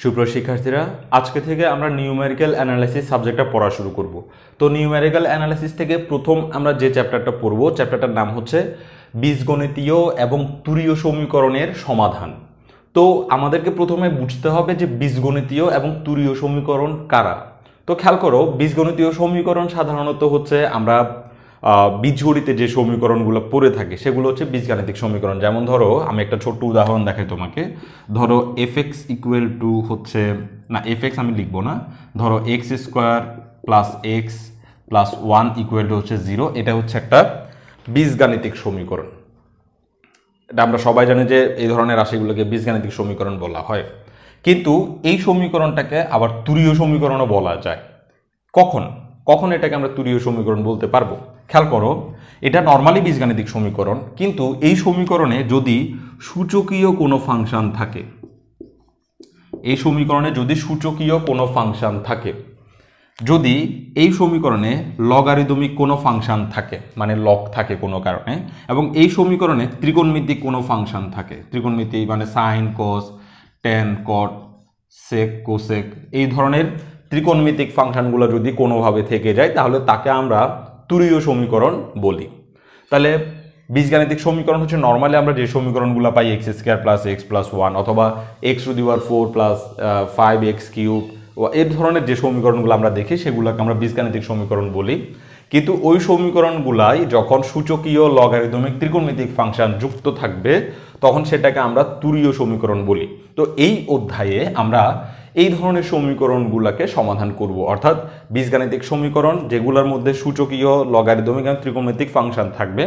সুপ্রিয় শিক্ষার্থীরা, আজকে থেকে আমরা নিউমেরিক্যাল অ্যানালাইসিস সাবজেক্টটা পড়া শুরু করব। তো নিউমেরিক্যাল অ্যানালাইসিস থেকে প্রথম আমরা যে চ্যাপ্টারটা পড়ব, চ্যাপ্টারটার নাম হচ্ছে বীজগণিতীয় এবং তুরীয় সমীকরণের সমাধান। তো আমাদেরকে প্রথমে বুঝতে হবে যে বীজগণিতীয় এবং তুরীয় সমীকরণ কারা। তো খেয়াল করো, বীজগণিতীয় সমীকরণ সাধারণত হচ্ছে আমরা বীজগণিতে যে সমীকরণগুলো পড়ে থাকে সেগুলো হচ্ছে বীজগাণিতিক সমীকরণ। যেমন ধরো, আমি একটা ছোট্ট উদাহরণ দেখাই তোমাকে। ধরো এফএক্স ইকুয়াল টু হচ্ছে, না এফএক্স আমি লিখবো না, ধরো x square plus x plus 1 equal two হচ্ছে 0। এটা হচ্ছে একটা বীজগাণিতিক সমীকরণ। এটা আমরা সবাই জানি যে এই ধরনের রাশিগুলোকে বীজগাণিতিক সমীকরণ বলা হয়। কিন্তু এই সমীকরণটাকে আবার তুরীয় সমীকরণও বলা যায়। কখন কখন এটাকে আমরা তুরীয় সমীকরণ বলতে পারবো? খেয়াল করো, এটা নর্মালি বীজগাণিতিক সমীকরণ, কিন্তু এই সমীকরণে যদি সূচকীয় কোনো ফাংশন থাকে, এই সমীকরণে যদি সূচকীয় কোনো ফাংশন থাকে, যদি এই সমীকরণে লগারিদমিক কোনো ফাংশন থাকে, মানে লগ থাকে কোনো কারণে, এবং এই সমীকরণে ত্রিকোণমিতিক কোনো ফাংশন থাকে, ত্রিকোণমিতি মানে sine cos tan cot sec cosec, এই ধরনের ত্রিকোণমিতিক ফাংশনগুলো যদি কোনোভাবে থেকে যায়, তাহলে তাকে আমরা তুরীয় সমীকরণ বলি। তাহলে বীজগাণিতিক সমীকরণ হচ্ছে নর্মালি আমরা যে সমীকরণগুলো পাই, x square plus x plus 1 অথবা x to the power 4 plus 5x cube, এই ধরনের যে সমীকরণগুলো আমরা দেখি সেগুলোকে আমরা বীজগাণিতিক সমীকরণ বলি। কিন্তু ওই সমীকরণগুলাই যখন সূচকীয় লগারিদমিক ত্রিকোণমিতিক ফাংশন যুক্ত থাকবে, তখন সেটাকে আমরা তুরীয় সমীকরণ বলি। তো এই অধ্যায়ে আমরা এই ধরনের সমীকরণগুলোকে সমাধান করব, অর্থাৎ বীজগাণিতিক সমীকরণ যেগুলোর মধ্যে সূচকীয় লগারিদমিক এবং ত্রিকোণমিতিক ফাংশন থাকবে,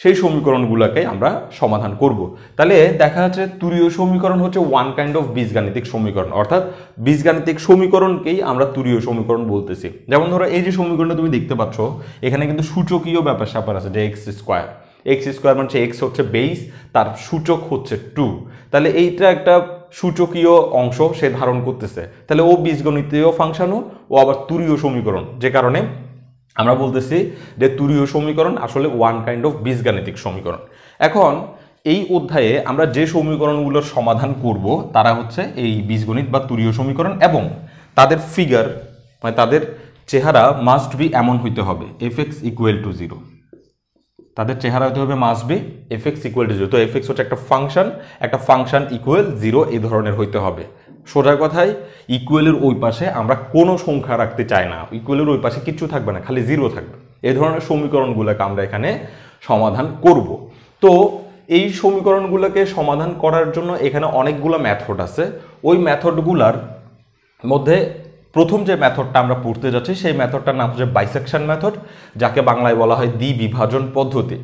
সেই সমীকরণগুলোকে আমরা সমাধান করব। তাহলে দেখা যাচ্ছে তুরীয় সমীকরণ হচ্ছে ওয়ান কাইন্ড অফ বীজগাণিতিক সমীকরণ, অর্থাৎ বীজগাণিতিক সমীকরণকেই আমরা তুরীয় সমীকরণ বলতেছি। যেমন ধরো, এই যে সমীকরণটা তুমি দেখতে পাচ্ছ, এখানে কিন্তু সূচকীয় ব্যাপার স্যাপার আছে, যে এক্স স্কোয়ার মানে এক্স হচ্ছে বেস, তার সূচক হচ্ছে 2। তাহলে এইটা একটা সূচকীয় অংশ সে ধারণ করতেছে, তাহলে ও বীজগণিতীয় ফাংশনও, ও আবার তুরীয় সমীকরণ, যে কারণে আমরা বলতেছি যে তুরীয় সমীকরণ আসলে ওয়ান কাইন্ড অফ বীজগাণিতিক সমীকরণ। এখন এই অধ্যায়ে আমরা যে সমীকরণগুলোর সমাধান করব তারা হচ্ছে এই বীজগণিত বা তুরীয় সমীকরণ, এবং তাদের ফিগার মানে তাদের চেহারা মাস্ট বি এমন হইতে হবে, এফএক্স ইকুয়াল টু 0। তাদের চেহারা হতে হবে must be FX equal to 0। তো এফএক্স হচ্ছে একটা ফাংশন ইকুয়াল 0 এই ধরনের হইতে হবে। সোজা কথায়, ইকুয়ালের ওই পাশে আমরা কোনো সংখ্যা রাখতে চাই না, ইকুয়ালের ওই পাশে কিচ্ছু থাকবে না, খালি 0 থাকবে। এই ধরনের সমীকরণগুলোকে আমরা এখানে সমাধান করব। তো এই সমীকরণগুলোকে সমাধান করার জন্য এখানে অনেকগুলো মেথড আছে। ওই মেথডগুলোর মধ্যে প্রথম যে মেথডটা আমরা পড়তে যাচ্ছি, সেই মেথডটার নাম হচ্ছে বাইসেকশন মেথড, যাকে বাংলায় বলা হয় দ্বিবিভাজন পদ্ধতি।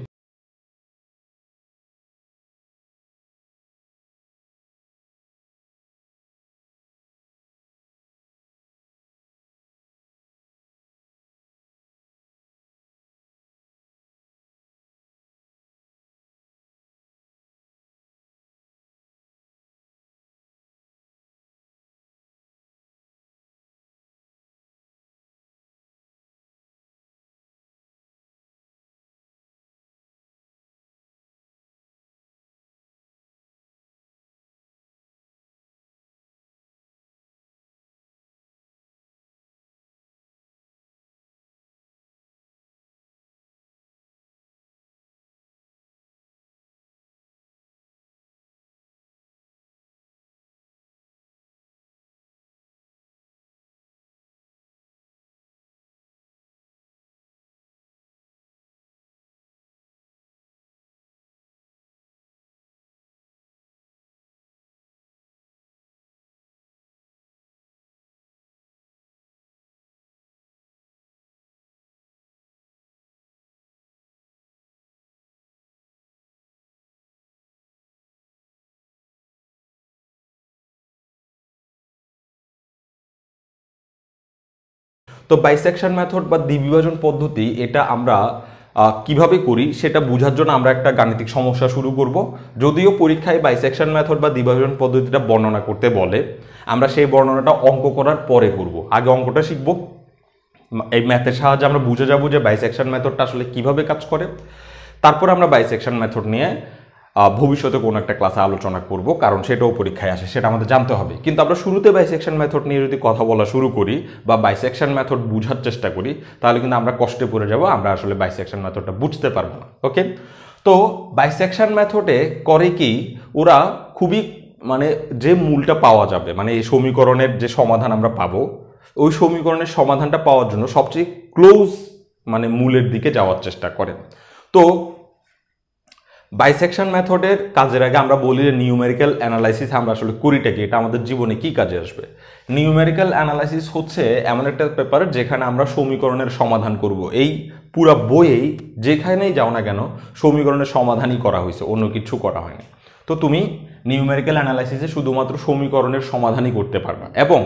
তো বাইসেকশন মেথড বা দ্বিবিভাজন পদ্ধতি, এটা আমরা কিভাবে করি সেটা বোঝার জন্য আমরা একটা গাণিতিক সমস্যা শুরু করব। যদিও পরীক্ষায় বাইসেকশন মেথড বা দ্বিবিভাজন পদ্ধতিটা বর্ণনা করতে বলে, আমরা সেই বর্ণনাটা অঙ্ক করার পরে করব। আগে অঙ্কটা শিখব, এই ম্যাথের সাহায্যে আমরা বুঝে যাব যে বাইসেকশন মেথডটা আসলে কিভাবে কাজ করে। তারপর আমরা বাইসেকশন মেথড নিয়ে ভবিষ্যতে কোনো একটা ক্লাসে আলোচনা করব, কারণ সেটাও পরীক্ষায় আসে, সেটা আমাদের জানতে হবে। কিন্তু আমরা শুরুতে বাইসেকশন মেথড নিয়ে যদি কথা বলা শুরু করি বা বাইসেকশন মেথড বোঝার চেষ্টা করি, তাহলে কিন্তু আমরা কষ্টে পড়ে যাব, আমরা আসলে বাইসেকশন মেথডটা বুঝতে পারবো না। ওকে, তো বাইসেকশন মেথডে করে কি, ওরা খুবই মানে যে মূলটা পাওয়া যাবে, মানে এই সমীকরণের যে সমাধান আমরা পাবো, ওই সমীকরণের সমাধানটা পাওয়ার জন্য সবচেয়ে ক্লোজ মানে মূলের দিকে যাওয়ার চেষ্টা করে। তো বাইসেকশন মেথডের কাজের আগে আমরা বলি যে নিউমেরিক্যাল অ্যানালাইসিস আমরা আসলে করিটা কি, এটা আমাদের জীবনে কি কাজে আসবে। নিউমেরিক্যাল অ্যানালাইসিস হচ্ছে এমন একটা পেপার যেখানে আমরা সমীকরণের সমাধান করব। এই পুরো বইয়েই যেখানেই যাও না কেন সমীকরণের সমাধানই করা হয়েছে, অন্য কিছু করা হয়নি। তো তুমি নিউমেরিক্যাল অ্যানালাইসিসে শুধুমাত্র সমীকরণের সমাধানই করতে পারবা, এবং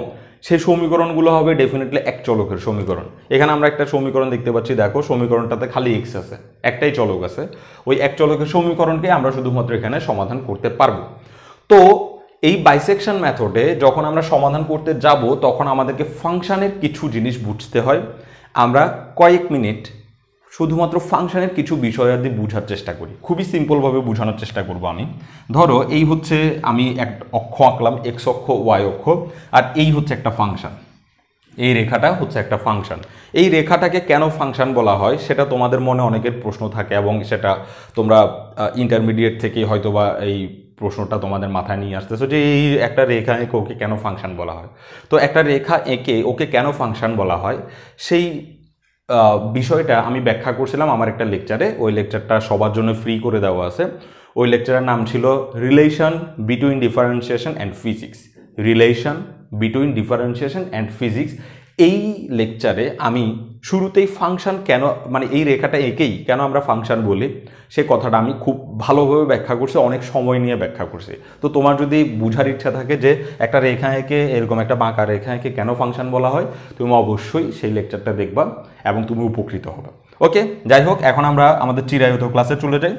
সেই সমীকরণগুলো হবে ডেফিনেটলি এক চলকের সমীকরণ। এখানে আমরা একটা সমীকরণ দেখতে পাচ্ছি, দেখো সমীকরণটাতে খালি এক্স আছে, একটাই চলক আছে, ওই এক চলকের সমীকরণকে আমরা শুধুমাত্র এখানে সমাধান করতে পারবো। তো এই বাইসেকশন মেথডে যখন আমরা সমাধান করতে যাব, তখন আমাদেরকে ফাংশনের কিছু জিনিস বুঝতে হয়। আমরা কয়েক মিনিট শুধুমাত্র ফাংশনের কিছু বিষয়াদি বোঝার চেষ্টা করি, খুবই সিম্পলভাবে বোঝানোর চেষ্টা করব আমি। ধরো এই হচ্ছে, আমি এক অক্ষ আঁকলাম, এক্স অক্ষ ওয়াই অক্ষ, আর এই হচ্ছে একটা ফাংশন, এই রেখাটা হচ্ছে একটা ফাংশন। এই রেখাটাকে কেন ফাংশন বলা হয় সেটা তোমাদের মনে অনেকের প্রশ্ন থাকে, এবং সেটা তোমরা ইন্টারমিডিয়েট থেকে হয়তো বা এই প্রশ্নটা তোমাদের মাথায় নিয়ে আসতেছো যে এই একটা রেখা এঁকে ওকে কেন ফাংশন বলা হয়। তো একটা রেখা এঁকে ওকে কেন ফাংশন বলা হয় সেই বিষয়টা আমি ব্যাখ্যা করছিলাম আমার একটা লেকচারে। ওই লেকচারটা সবার জন্য ফ্রি করে দেওয়া আছে। ওই লেকচারের নাম ছিল relation between differentiation and physics. Relation between differentiation and physics. এই লেকচারে আমি শুরুতেই ফাংশন কেন, মানে এই রেখাটা এঁকেই কেন আমরা ফাংশন বলি সে কথাটা আমি খুব ভালোভাবে ব্যাখ্যা করছি, অনেক সময় নিয়ে ব্যাখ্যা করছি। তো তোমার যদি বুঝার ইচ্ছা থাকে যে একটা রেখা এঁকে, এরকম একটা বাঁকা রেখা এঁকে কেন ফাংশন বলা হয়, তুমি অবশ্যই সেই লেকচারটা দেখবা এবং তুমি উপকৃত হবে। ওকে, যাই হোক, এখন আমরা আমাদের চিরায়ত ক্লাসে চলে যাই।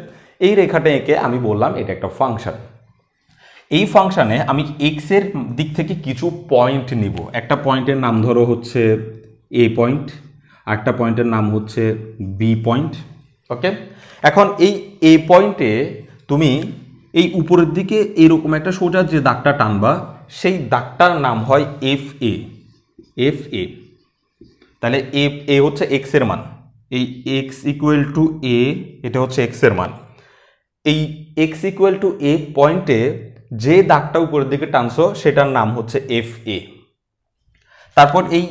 এই রেখাটা এঁকে আমি বললাম এটা একটা ফাংশন। এই ফাংশনে আমি এক্স এর দিক থেকে কিছু পয়েন্ট নিব। একটা পয়েন্টের নাম ধরো হচ্ছে এ পয়েন্ট, একটা পয়েন্টের নাম হচ্ছে বি পয়েন্ট। ওকে, এখন এই এ পয়েন্টে তুমি এই উপরের দিকে এরকম একটা সোজা যে দাগটা টানবা, সেই দাগটার নাম হয় এফ এ। এফ এ, তাহলে এ হচ্ছে এক্স এর মান, এই এক্স ইকুয়াল টু এ, এটা হচ্ছে এক্স এর মান। এই এক্স ইকুয়াল টু এ পয়েন্টে যে দাগটা উপরের দিকে টানছো সেটার নাম হচ্ছে এফ এ। তারপর এই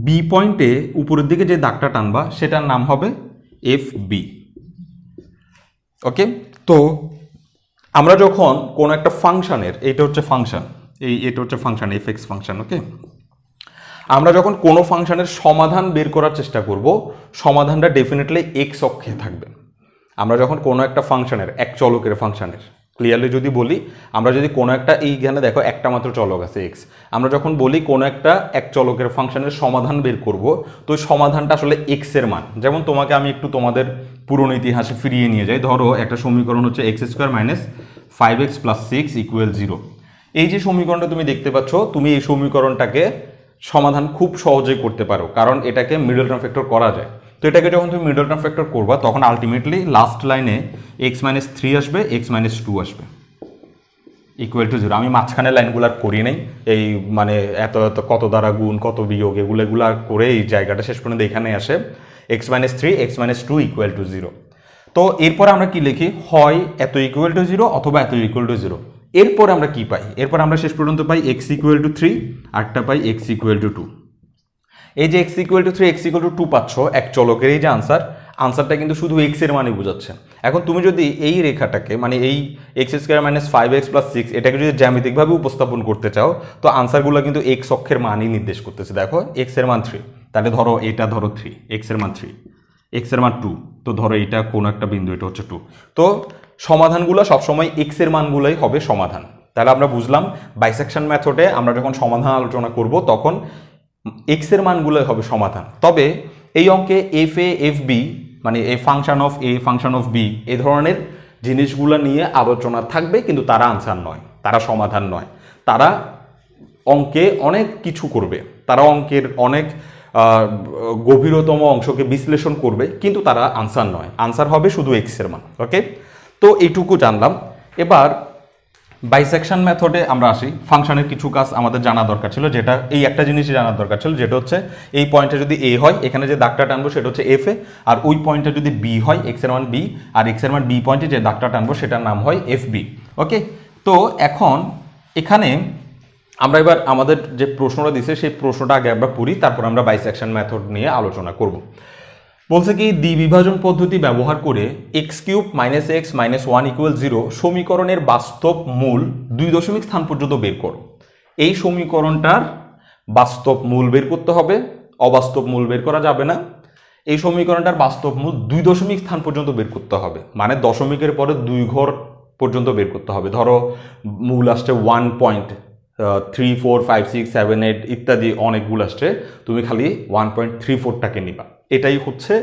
বি পয়েন্টে উপরের দিকে যে দাগটা টানবা সেটার নাম হবে এফ বি। ওকে, তো আমরা যখন কোনো একটা ফাংশনের, এটা হচ্ছে ফাংশন, এটা হচ্ছে ফাংশন এফ এক্স ফাংশন। ওকে, আমরা যখন কোনো ফাংশনের সমাধান বের করার চেষ্টা করব, সমাধানটা ডেফিনেটলি এক্স অক্ষে থাকবে। আমরা যখন কোনো একটা ফাংশনের, এক চলকের ফাংশনের, ক্লিয়ারলি যদি বলি, আমরা যদি কোনো একটা, এইখানে দেখো একটা মাত্র চলক আছে এক্স, আমরা যখন বলি কোনো একটা এক চলকের ফাংশনের সমাধান বের করব, তো সমাধানটা আসলে এক্স এর মান। যেমন তোমাকে আমি একটু তোমাদের পুরনো ইতিহাসে ফিরিয়ে নিয়ে যাই। ধরো একটা সমীকরণ হচ্ছে এক্স স্কোয়ার মাইনাস 5x + 6 = 0। এই যে সমীকরণটা তুমি দেখতে পাচ্ছ, তুমি এই সমীকরণটাকে সমাধান খুব সহজেই করতে পারো, কারণ এটাকে মিডল টার্ম ফ্যাক্টর করা যায়। তো এটাকে যখন তুমি মিডল টার্ম ফ্যাক্টর করবা, তখন আলটিমেটলি লাস্ট লাইনে x - 3 আসবে, x - 2 আসবে, = 0। আমি মাঝখানে লাইনগুলো আর করি নাই, এই মানে এত এত কত দ্বারা গুণ, কত বিয়োগ, এগুলো করে এই জায়গাটা শেষ পর্যন্ত এখানে আসে x - 3, x - 2 = 0। তো এরপর আমরা কি লিখি, হয় এত = 0 অথবা এত = 0। এরপর আমরা কি পাই, এরপর আমরা শেষ পর্যন্ত পাই x = 3, আরটা পাই x = 2। এই যে x = 3, x = 2 পাচ্ছ, এক চলকের এই যে আনসারটা কিন্তু শুধু x এর মানে বোঝাচ্ছে। এখন তুমি যদি এই রেখাটাকে, মানে এই x² - 5x + 6, এটাকে যদি জ্যামিতিকভাবে উপস্থাপন করতে চাও, তো আনসারগুলো কিন্তু x অক্ষের মানই নির্দেশ করতেছে। দেখো x এর মান 3, তাহলে ধরো এটা ধরো 3, x এর মান 3, x এর মান 2, তো ধরো এটা কোন একটা বিন্দু, এটা হচ্ছে 2। তো সমাধানগুলো সবসময় x এর মানগুলোই হবে সমাধান। তাহলে আমরা বুঝলাম বাইসেকশন মেথডে আমরা যখন সমাধান আলোচনা করব, তখন x এর মানগুলোই হবে সমাধান। তবে এই অঙ্কে এফ এ এফ বি, মানে A function of A function of B, এই ধরনের জিনিসগুলো নিয়ে আলোচনা থাকবে, কিন্তু তারা আনসার নয়, তারা সমাধান নয়। তারা অঙ্কে অনেক কিছু করবে, তারা অঙ্কের অনেক গভীরতম অংশকে বিশ্লেষণ করবে, কিন্তু তারা আনসার নয়। আনসার হবে শুধু এক্স এর মান। ওকে, তো এইটুকু জানলাম। এবার বাইসেকশন মেথডে আমরা আসি। ফাংশনের কিছু কাজ আমাদের জানা দরকার ছিল, যেটা এই একটা জিনিসই জানার দরকার ছিল, যেটা হচ্ছে এই পয়েন্টে যদি এ হয়, এখানে যে দাগটা টানবো সেটা হচ্ছে এফ এ, আর ওই পয়েন্টে যদি বি হয়, এক্স এর মান বি, আর এক্স এর মান বি পয়েন্টে যে দাগটা টানবো সেটার নাম হয় এফ বি। ওকে, তো এখন এখানে আমরা এবার আমাদের যে প্রশ্নটা দিছে সেই প্রশ্নটা আগে আমরা পড়ি, তারপর আমরা বাইসেকশন মেথড নিয়ে আলোচনা করব। বলছে কি, দ্বিবিভাজন পদ্ধতি ব্যবহার করে x cube minus x minus one equal 0 সমীকরণের বাস্তব মূল 2 দশমিক স্থান পর্যন্ত বের করো। এই সমীকরণটার বাস্তব মূল বের করতে হবে, অবাস্তব মূল বের করা যাবে না। এই সমীকরণটার বাস্তব মূল 2 দশমিক স্থান পর্যন্ত বের করতে হবে, মানে দশমিকের পরে 2 ঘর পর্যন্ত বের করতে হবে। ধরো মূল আসছে 1.345678 ইত্যাদি অনেকগুলো আসছে, তুমি খালি 1.34টাকে নিবা। এটাই হচ্ছে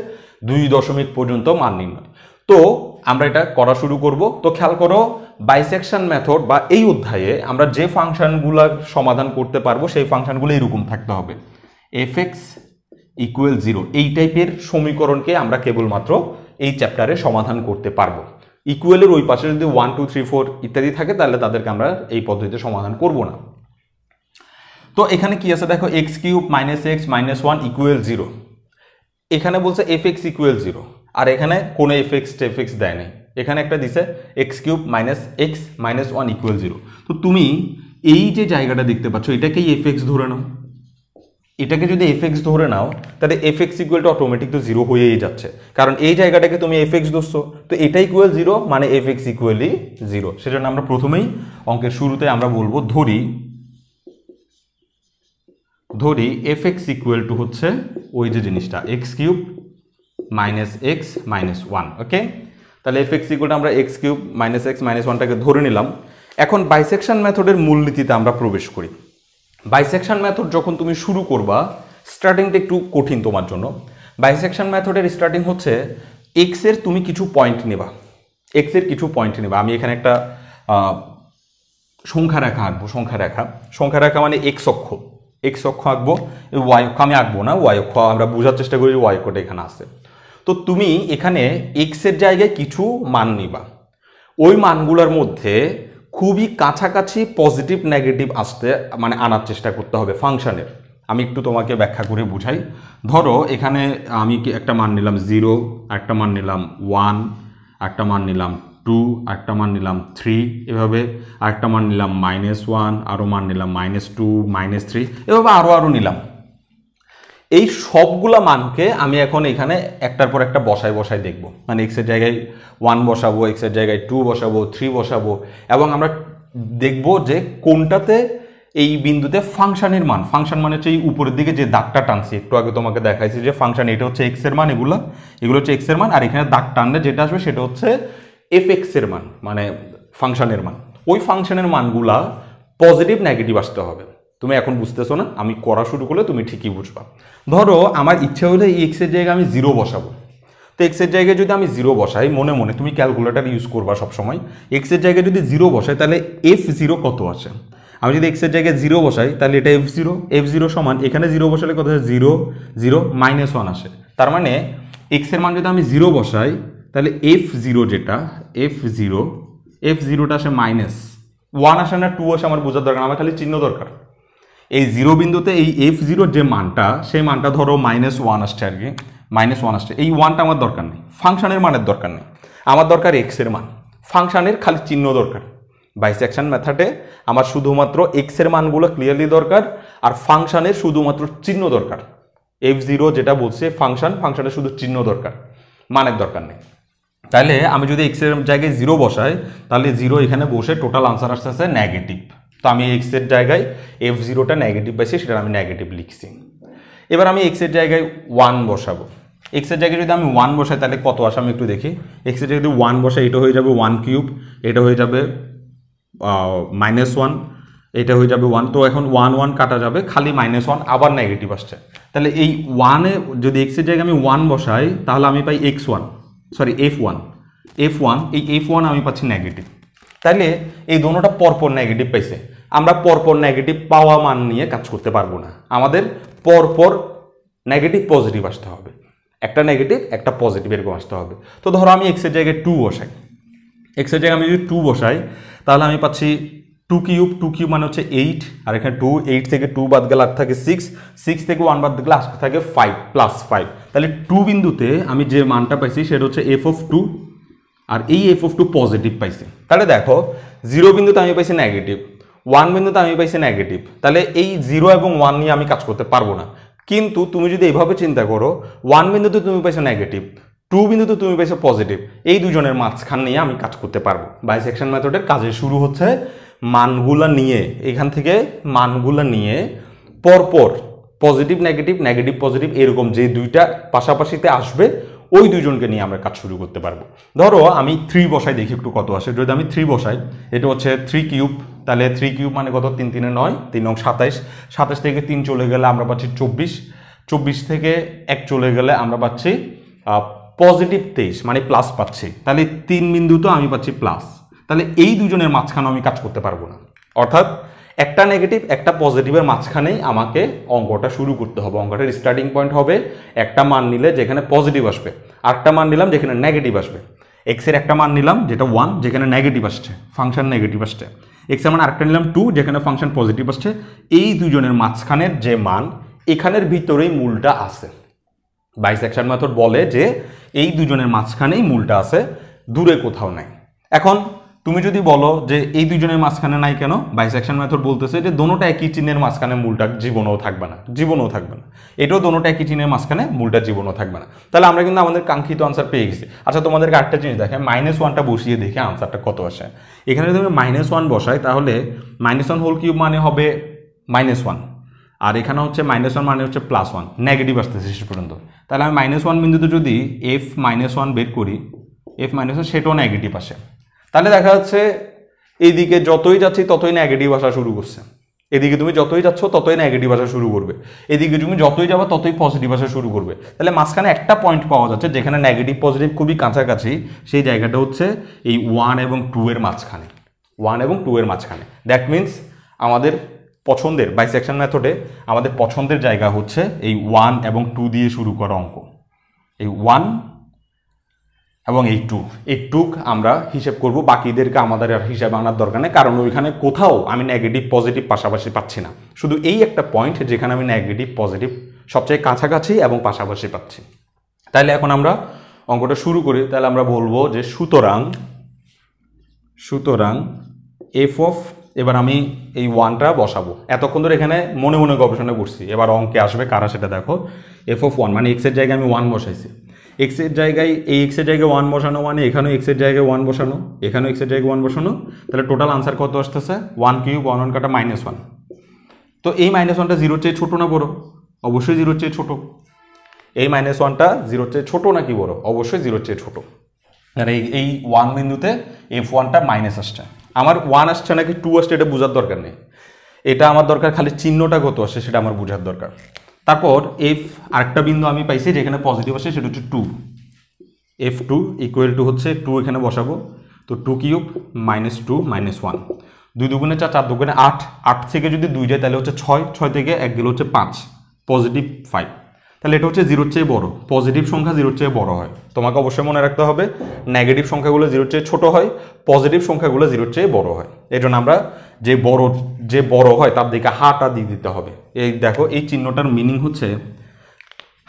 2 দশমিক পর্যন্ত মান নির্ণয়। তো আমরা এটা করা শুরু করব। তো খেয়াল করো, বাইসেকশন মেথড বা এই অধ্যায়ে আমরা যে ফাংশনগুলোর সমাধান করতে পারবো সেই ফাংশনগুলো এরকম থাকতে হবে। এফ এক্স ইকুয়াল 0 এই টাইপের সমীকরণকে আমরা কেবলমাত্র এই চ্যাপ্টারে সমাধান করতে পারবো। ইকুয়ালের ওই পাশে যদি 1 2 3 4 ইত্যাদি থাকে তাহলে তাদেরকে আমরা এই পদ্ধতিতে সমাধান করব না। তো এখানে কি আছে দেখো, x cube minus x minus one equal 0। এখানে বলছে এফ এক্স ইকুয়াল 0, আর এখানে কোনো এফ এক্স দেয় নাই। এখানে একটা দিছে x cube minus x minus one equal 0। তো তুমি এই যে জায়গাটা দেখতে পাচ্ছ এটাকেই এফ এক্স ধরে নাও। এটাকে যদি এফ এক্স ধরে নাও তাহলে এফ এক্স ইকুয়ালটা অটোমেটিক তো 0 হয়েই যাচ্ছে, কারণ এই জায়গাটাকে তুমি এফ এক্স ধরছো, তো এটা ইকুয়াল 0 মানে এফ এক্স ইকুয়ালি 0। সেজন্য আমরা প্রথমেই অঙ্কের শুরুতে আমরা বলবো ধরি এফ এক্স ইকুয়াল টু হচ্ছে ওই যে জিনিসটা x cube minus x minus one. Okay, তাহলে এফ এক্স ইকুয়াল আমরা x cube minus x minus ওয়ানটাকে ধরে নিলাম। এখন বাইসেকশন মেথডের মূলনীতিতে আমরা প্রবেশ করি। বাইসেকশন মেথড যখন তুমি শুরু করবা, স্টার্টিংটা একটু কঠিন তোমার জন্য। বাইসেকশন মেথডের স্টার্টিং হচ্ছে এক্স এর তুমি কিছু পয়েন্ট নেবা, এক্স এর কিছু পয়েন্ট নেবা। আমি এখানে একটা সংখ্যা রেখা আঁকবো। সংখ্যা রেখা মানে এক্স অক্ষ আঁকবো। ওয়াই অক্ষ আমি আঁকবো না, ওয়াই অক্ষ আমরা বোঝার চেষ্টা করি, ওয়াই অক্ষটা এখানে আছে। তো তুমি এখানে এক্স এর জায়গায় কিছু মান নিবা, ওই মানগুলোর মধ্যে খুবই কাছাকাছি পজিটিভ নেগেটিভ আসতে মানে আনার চেষ্টা করতে হবে ফাংশনের। আমি একটু তোমাকে ব্যাখ্যা করে বুঝাই। ধরো এখানে আমি একটা মান নিলাম 0, একটা মান নিলাম 1, একটা মান নিলাম 2, একটা মান নিলাম 3, এভাবে আরেকটা মান নিলাম -1, আরও মান নিলাম -2, -3, এভাবে আরও নিলাম। এই সবগুলা মানকে আমি এখন এখানে একটার পর একটা বসায় দেখবো, মানে এক্স এর জায়গায় 1 বসাবো, এক্স এর জায়গায় 2 বসাবো, 3 বসাবো, এবং আমরা দেখবো যে কোনটাতে এই বিন্দুতে ফাংশনের মান, ফাংশন মানে হচ্ছে এই উপরের দিকে যে দাগটা টানছি, একটু আগে তোমাকে দেখাইছি যে ফাংশন এটা হচ্ছে এক্স এর মান, এগুলো হচ্ছে এক্স এর মান, আর এখানে দাগ টানলে যেটা আসবে সেটা হচ্ছে এফ এক্স এর মান, মানে ফাংশনের মান। ওই ফাংশনের মানগুলা পজিটিভ নেগেটিভ আসতে হবে। তুমি এখন বুঝতেছো না, আমি করা শুরু করলে তুমি ঠিকই বুঝবা। ধরো আমার ইচ্ছা হলে এই এক্স এর জায়গায় আমি 0 বসাবো। তো এক্স এর জায়গায় যদি আমি 0 বসাই, মনে মনে তুমি ক্যালকুলেটর ইউজ করবা সবসময়। এক্স এর জায়গায় যদি 0 বসাই তাহলে f0 কত আসে? আমি যদি এক্স এর জায়গায় 0 বসাই তাহলে এটা f0 সমান, এখানে 0 বসালে কত হয়? 0 0 -1 আসে। তার মানে এক্স এর মান যদি আমি 0 বসাই তাহলে f0 যেটা f0টা আসে -1 আসে না 2 আসে আমার বোঝার দরকার, আমার খালি চিহ্ন দরকার। এই 0 বিন্দুতে এই f0 যে মানটা, সেই মানটা ধরো -1 আসছে, আর কি -1 আসছে। এই 1টা আমার দরকার নেই, ফাংশনের মানের দরকার নেই, আমার দরকার এক্স এর মান। ফাংশনের খালি চিহ্ন দরকার। বাইসেকশন মেথডে আমার শুধুমাত্র এক্স এর মানগুলো ক্লিয়ারলি দরকার, আর ফাংশনের শুধুমাত্র চিহ্ন দরকার। f0 যেটা বলছে ফাংশনের শুধু চিহ্ন দরকার, মানের দরকার নেই। তাহলে আমি যদি এক্স এর জায়গায় 0 বসাই তাহলে 0 এখানে বসে টোটাল আনসার আসতেছে নেগেটিভ। তো আমি এক্স এর জায়গায় f0টা নেগেটিভ পাইছি, সেটা আমি নেগেটিভ লিখছি। এবার আমি এক্স এর জায়গায় 1 বসাবো। এক্স এর জায়গায় যদি আমি 1 বসাই তাহলে কত আসে আমি একটু দেখি। এক্স এর জায়গায় যদি 1 বসাই, এটা হয়ে যাবে 1 কিউব, এটা হয়ে যাবে -1, এটা হয়ে যাবে 1। তো এখন 1 1 কাটা যাবে, খালি -1 আবার নেগেটিভ আসছে। তাহলে এই 1-এ যদি এক্স এর জায়গায় আমি 1 বসাই তাহলে আমি পাই f1, এই f1 আমি পাচ্ছি নেগেটিভ। তাহলে এই দোনোটা পরপর নেগেটিভ পাইছে। আমরা পরপর নেগেটিভ পাওয়া মান নিয়ে কাজ করতে পারবো না, আমাদের পরপর নেগেটিভ পজিটিভ আসতে হবে, একটা নেগেটিভ একটা পজিটিভ এরকম আসতে হবে। তো ধরো আমি এক্স এর জায়গায় 2 বসাই, এক্সের জায়গায় আমি যদি 2 বসাই তাহলে আমি পাচ্ছি 2 কিউব মানে হচ্ছে 8, আর এখানে 2, 8 থেকে 2 বাদ গেলে আর থাকে 6, 6 থেকে 1 বাদ গেলে আর থাকে 5 প্লাস 5। তাহলে 2 বিন্দুতে আমি যে মানটা পাইছি সেটা হচ্ছে f(2), আর এই f(2) পজিটিভ পাইছি। তাহলে দেখো 0 বিন্দুতে আমি পাইছি নেগেটিভ, 1 বিন্দুতে আমি পাইছি নেগেটিভ, তাহলে এই 0 এবং 1 নিয়ে আমি কাজ করতে পারবো না। কিন্তু তুমি যদি এইভাবে চিন্তা করো, 1 বিন্দুতে তুমি পাইছো নেগেটিভ, 2 বিন্দুতে তুমি পাইছো পজিটিভ, এই দুজনের মাঝখান নিয়ে আমি কাজ করতে পারবো। বাইসেকশন মেথডের কাজের শুরু হচ্ছে মানগুলা নিয়ে, এখান থেকে মানগুলা নিয়ে পরপর পজিটিভ নেগেটিভ, নেগেটিভ পজিটিভ, এরকম যে দুইটা পাশাপাশিতে আসবে ওই দুজনকে নিয়ে আমরা কাজ শুরু করতে পারবো। ধরো আমি 3 বসাই, দেখি একটু কত আসে। যদি আমি 3 বসাই, এটা হচ্ছে 3 কিউব, তাহলে 3 কিউব মানে কত? 3 3 9, 3 9 27, 27 থেকে 3 চলে গেলে আমরা পাচ্ছি 24, 24 থেকে 1 চলে গেলে আমরা পাচ্ছি পজিটিভ 23 মানে প্লাস পাচ্ছি। তাহলে 3 বিন্দুতে আমি পাচ্ছি প্লাস। তাহলে এই দুজনের মাঝখানে আমি কাজ করতে পারবো না, অর্থাৎ একটা নেগেটিভ একটা পজিটিভের মাঝখানেই আমাকে অঙ্কটা শুরু করতে হবে। অঙ্কটার স্টার্টিং পয়েন্ট হবে একটা মান নিলে যেখানে পজিটিভ আসবে, আরেকটা মান নিলাম যেখানে নেগেটিভ আসবে। এক্স এর একটা মান নিলাম যেটা 1, যেখানে নেগেটিভ আসছে, ফাংশন নেগেটিভ আসছে। এক্স এর মান আরেকটা নিলাম 2, যেখানে ফাংশন পজিটিভ আসছে। এই দুজনের মাঝখানের যে মান, এখানের ভিতরেই মূলটা আছে। বাইসেকশন মেথড বলে যে এই দুজনের মাঝখানেই মূলটা আছে, দূরে কোথাও নাই। এখন তুমি যদি বলো যে এই দুজনের মাঝখানে নাই কেন, বাইসেকশন মেথড বলতেছে যে দোনোটা একই চিহ্নের মাঝখানে মূলটা জীবনও থাকবে না, জীবনও থাকবে না। এটাও দোনোটা একই চিহ্নের মাঝখানে মূলটা জীবনও থাকবে না। তাহলে আমরা কিন্তু আমাদের কাঙ্ক্ষিত আনসার পেয়ে গেছি। আচ্ছা, তোমাদেরকে আরেকটা জিনিস দেখে, -1টা বসিয়ে দেখে আনসারটা কত আসে। এখানে যদি আমি -1 বসাই তাহলে -1 হোল কিউব মানে হবে -1, আর এখানে হচ্ছে -1 মানে হচ্ছে +1, নেগেটিভ আসতেছে শেষ পর্যন্ত। তাহলে আমি -1 বিন্দুতে যদি f-1 বের করি, f-1 সেটাও নেগেটিভ আসে। তাহলে দেখা যাচ্ছে এইদিকে যতই যাচ্ছি ততই নেগেটিভ আসা শুরু করছে, এদিকে তুমি যতই যাচ্ছ ততই নেগেটিভ আসা শুরু করবে, এদিকে তুমি যতই যাবা ততই পজিটিভ আসা শুরু করবে। তাহলে মাঝখানে একটা পয়েন্ট পাওয়া যাচ্ছে যেখানে নেগেটিভ পজিটিভ খুবই কাছাকাছি, সেই জায়গাটা হচ্ছে এই 1 এবং 2 এর মাঝখানে, 1 এবং 2 এর মাঝখানে। দ্যাট মিনস আমাদের পছন্দের বাইসেকশন মেথডে আমাদের পছন্দের জায়গা হচ্ছে এই 1 এবং 2 দিয়ে শুরু করা অঙ্ক। এই 1 এবং এই 2, এই 2 আমরা হিসেব করব, বাকিদেরকে আমাদের আর হিসাব আনার দরকার নেই, কারণ ওইখানে কোথাও আমি নেগেটিভ পজিটিভ পাশাপাশি পাচ্ছি না। শুধু এই একটা পয়েন্ট যেখানে আমি নেগেটিভ পজিটিভ সবচেয়ে কাছাকাছি এবং পাশাপাশি পাচ্ছি। তাহলে এখন আমরা অঙ্কটা শুরু করি। তাহলে আমরা বলবো যে সুতরাং এফ অফ, এবার আমি এই 1টা বসাবো। এতক্ষণ ধরে এখানে মনে মনে গবেষণা করছি, এবার অঙ্কে আসবে কারা সেটা দেখো। f(1) মানে x এর জায়গায় আমি 1 বসাইছি, x এর জায়গায় এই x এর জায়গায় 1 বসানো মানে এখানেও x এর জায়গায় 1 বসানো, এখানেও x এর জায়গায় 1 বসানো। তাহলে টোটাল আনসার কত আসতেছে? 1 কিউব 1 কাটা -1। তো এই -1টা 0-র চেয়ে ছোট না বড়? অবশ্যই 0-র চেয়ে ছোট। এই -1টা 0-র চেয়ে ছোট নাকি বড়? অবশ্যই 0-র চেয়ে ছোট। আর এই 1 বিন্দুতে f1টা মাইনাস আসছে। আমার 1 আসছে নাকি 2 আসছে এটা বোঝার দরকার নেই, এটা আমার দরকার খালি চিহ্নটা কত আসছে সেটা আমার বোঝার দরকার। তারপর আরেকটা বিন্দু আমি পাইছি যেখানে পজিটিভ আসে, সেটা হচ্ছে 2, f2 ইকুয়াল টু হচ্ছে 2 এখানে বসাবো। তো 2 কিউব -2 -1, 2 দুগুণে 4, 4 দুগুণে 8, 8 থেকে যদি 2 যায় তাহলে হচ্ছে 6, 6 থেকে 1 গেলে হচ্ছে 5, পজিটিভ 5। তাহলে এটা হচ্ছে 0-র চেয়ে বড়, পজিটিভ সংখ্যা 0-র চেয়ে বড় হয়। তোমাকে অবশ্যই মনে রাখতে হবে নেগেটিভ সংখ্যাগুলো 0-র চেয়ে ছোট হয়, পজিটিভ সংখ্যাগুলো 0-র চেয়ে বড় হয়। এই জন্য আমরা যে বড় হয় তার দিকে হাটা দিয়ে দিতে হবে। এই দেখো এই চিহ্নটার মিনিং হচ্ছে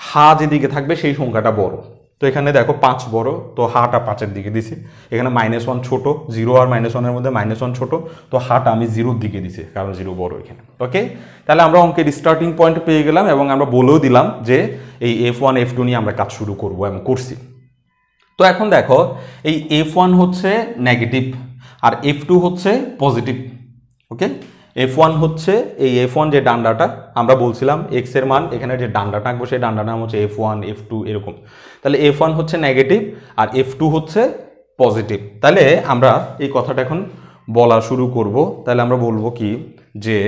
হা যেদিকে থাকবে সেই সংখ্যাটা বড়। তো এখানে দেখো 5 বড়, তো হাটা 5-এর দিকে দিছি। এখানে -1 ছোট, 0 আর -1-এর মধ্যে -1 ছোট, তো হাটা আমি 0-র দিকে দিছি কারণ 0 বড় এখানে। ওকে, তাহলে আমরা অঙ্কের স্টার্টিং পয়েন্ট পেয়ে গেলাম এবং আমরা বলেও দিলাম যে এই f1 f2 নিয়ে আমরা কাজ শুরু করব এবং করছি। তো এখন দেখো এই f1 হচ্ছে নেগেটিভ আর f2 হচ্ছে পজিটিভ। ওকে, f1 হচ্ছে এই f1 যে ডান্ডাটা আমরা বলছিলাম x এর মান, এখানে যে ডান্ডাটা আঁকবো সেই ডান্ডার নাম হচ্ছে f1 f2 এরকম। তাহলে f1 হচ্ছে নেগেটিভ আর f2 হচ্ছে পজিটিভ। তাহলে আমরা এই কথাটা এখন বলা শুরু করব। তাহলে আমরা বলবো কি যে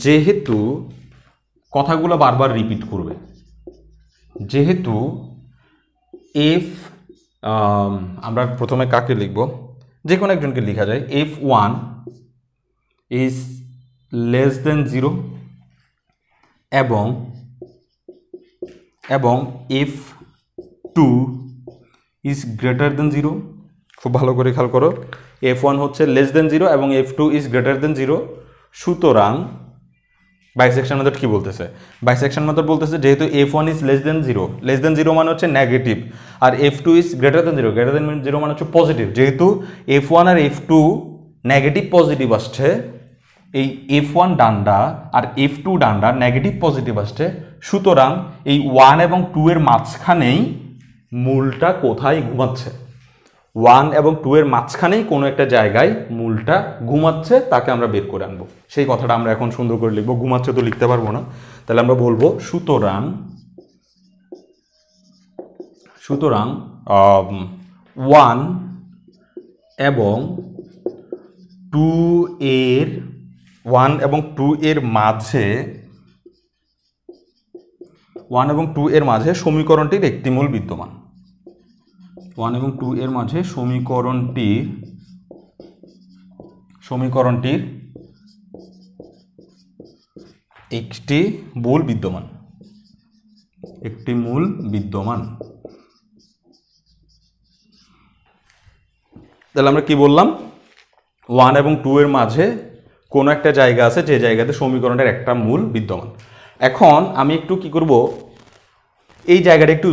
যেহেতু কথাগুলো বারবার রিপিট করবে, যেহেতু আমরা প্রথমে কাকে লিখব, যে কোনো একজনকে লেখা যায়, f1 is less than 0 এবং f2 ইজ গ্রেটার দেন 0, খুব ভালো করে খেয়াল করো, f1 হচ্ছে লেস দেন 0 এবং f2 ইজ গ্রেটার দেন 0, সুতরাং বাইসেকশন মেথড কি বলতেছে? বাইসেকশন মেথড বলতেছে যেহেতু f1 ইজ লেস দেন 0 মানে হচ্ছে নেগেটিভ, আর f2 ইজ গ্রেটার দেন 0 মানে হচ্ছে পজিটিভ, যেহেতু f1 আর f2 নেগেটিভ পজিটিভ আসছে, এই f1 ডান্ডা আর f2 ডান্ডা নেগেটিভ পজিটিভ আসছে, সুতরাং এই 1 এবং 2 এর মাঝখানেই মূলটা কোথায় ঘুমাচ্ছে? 1 এবং 2 এর মাঝখানেই কোনো একটা জায়গায় মূলটা ঘুমাচ্ছে, তাকে আমরা বের করে আনবো। সেই কথাটা আমরা এখন সুন্দর করে লিখবো, ঘুমাচ্ছে তো লিখতে পারবো না, তাহলে আমরা বলবো সুতরাং 1 এবং 2 এর মাঝে 1 এবং 2 এর মাঝে সমীকরণটির একটি মূল বিদ্যমান। 1 এবং 2 এর মাঝে সমীকরণটির একটি মূল বিদ্যমান, তাহলে আমরা কি বললাম? 1 এবং 2 এর মাঝে কোনো একটা জায়গা আছে যে জায়গাতে সমীকরণের একটা মূল বিদ্যমান। এখন আমি একটু কি করব, এই জায়গাটা একটু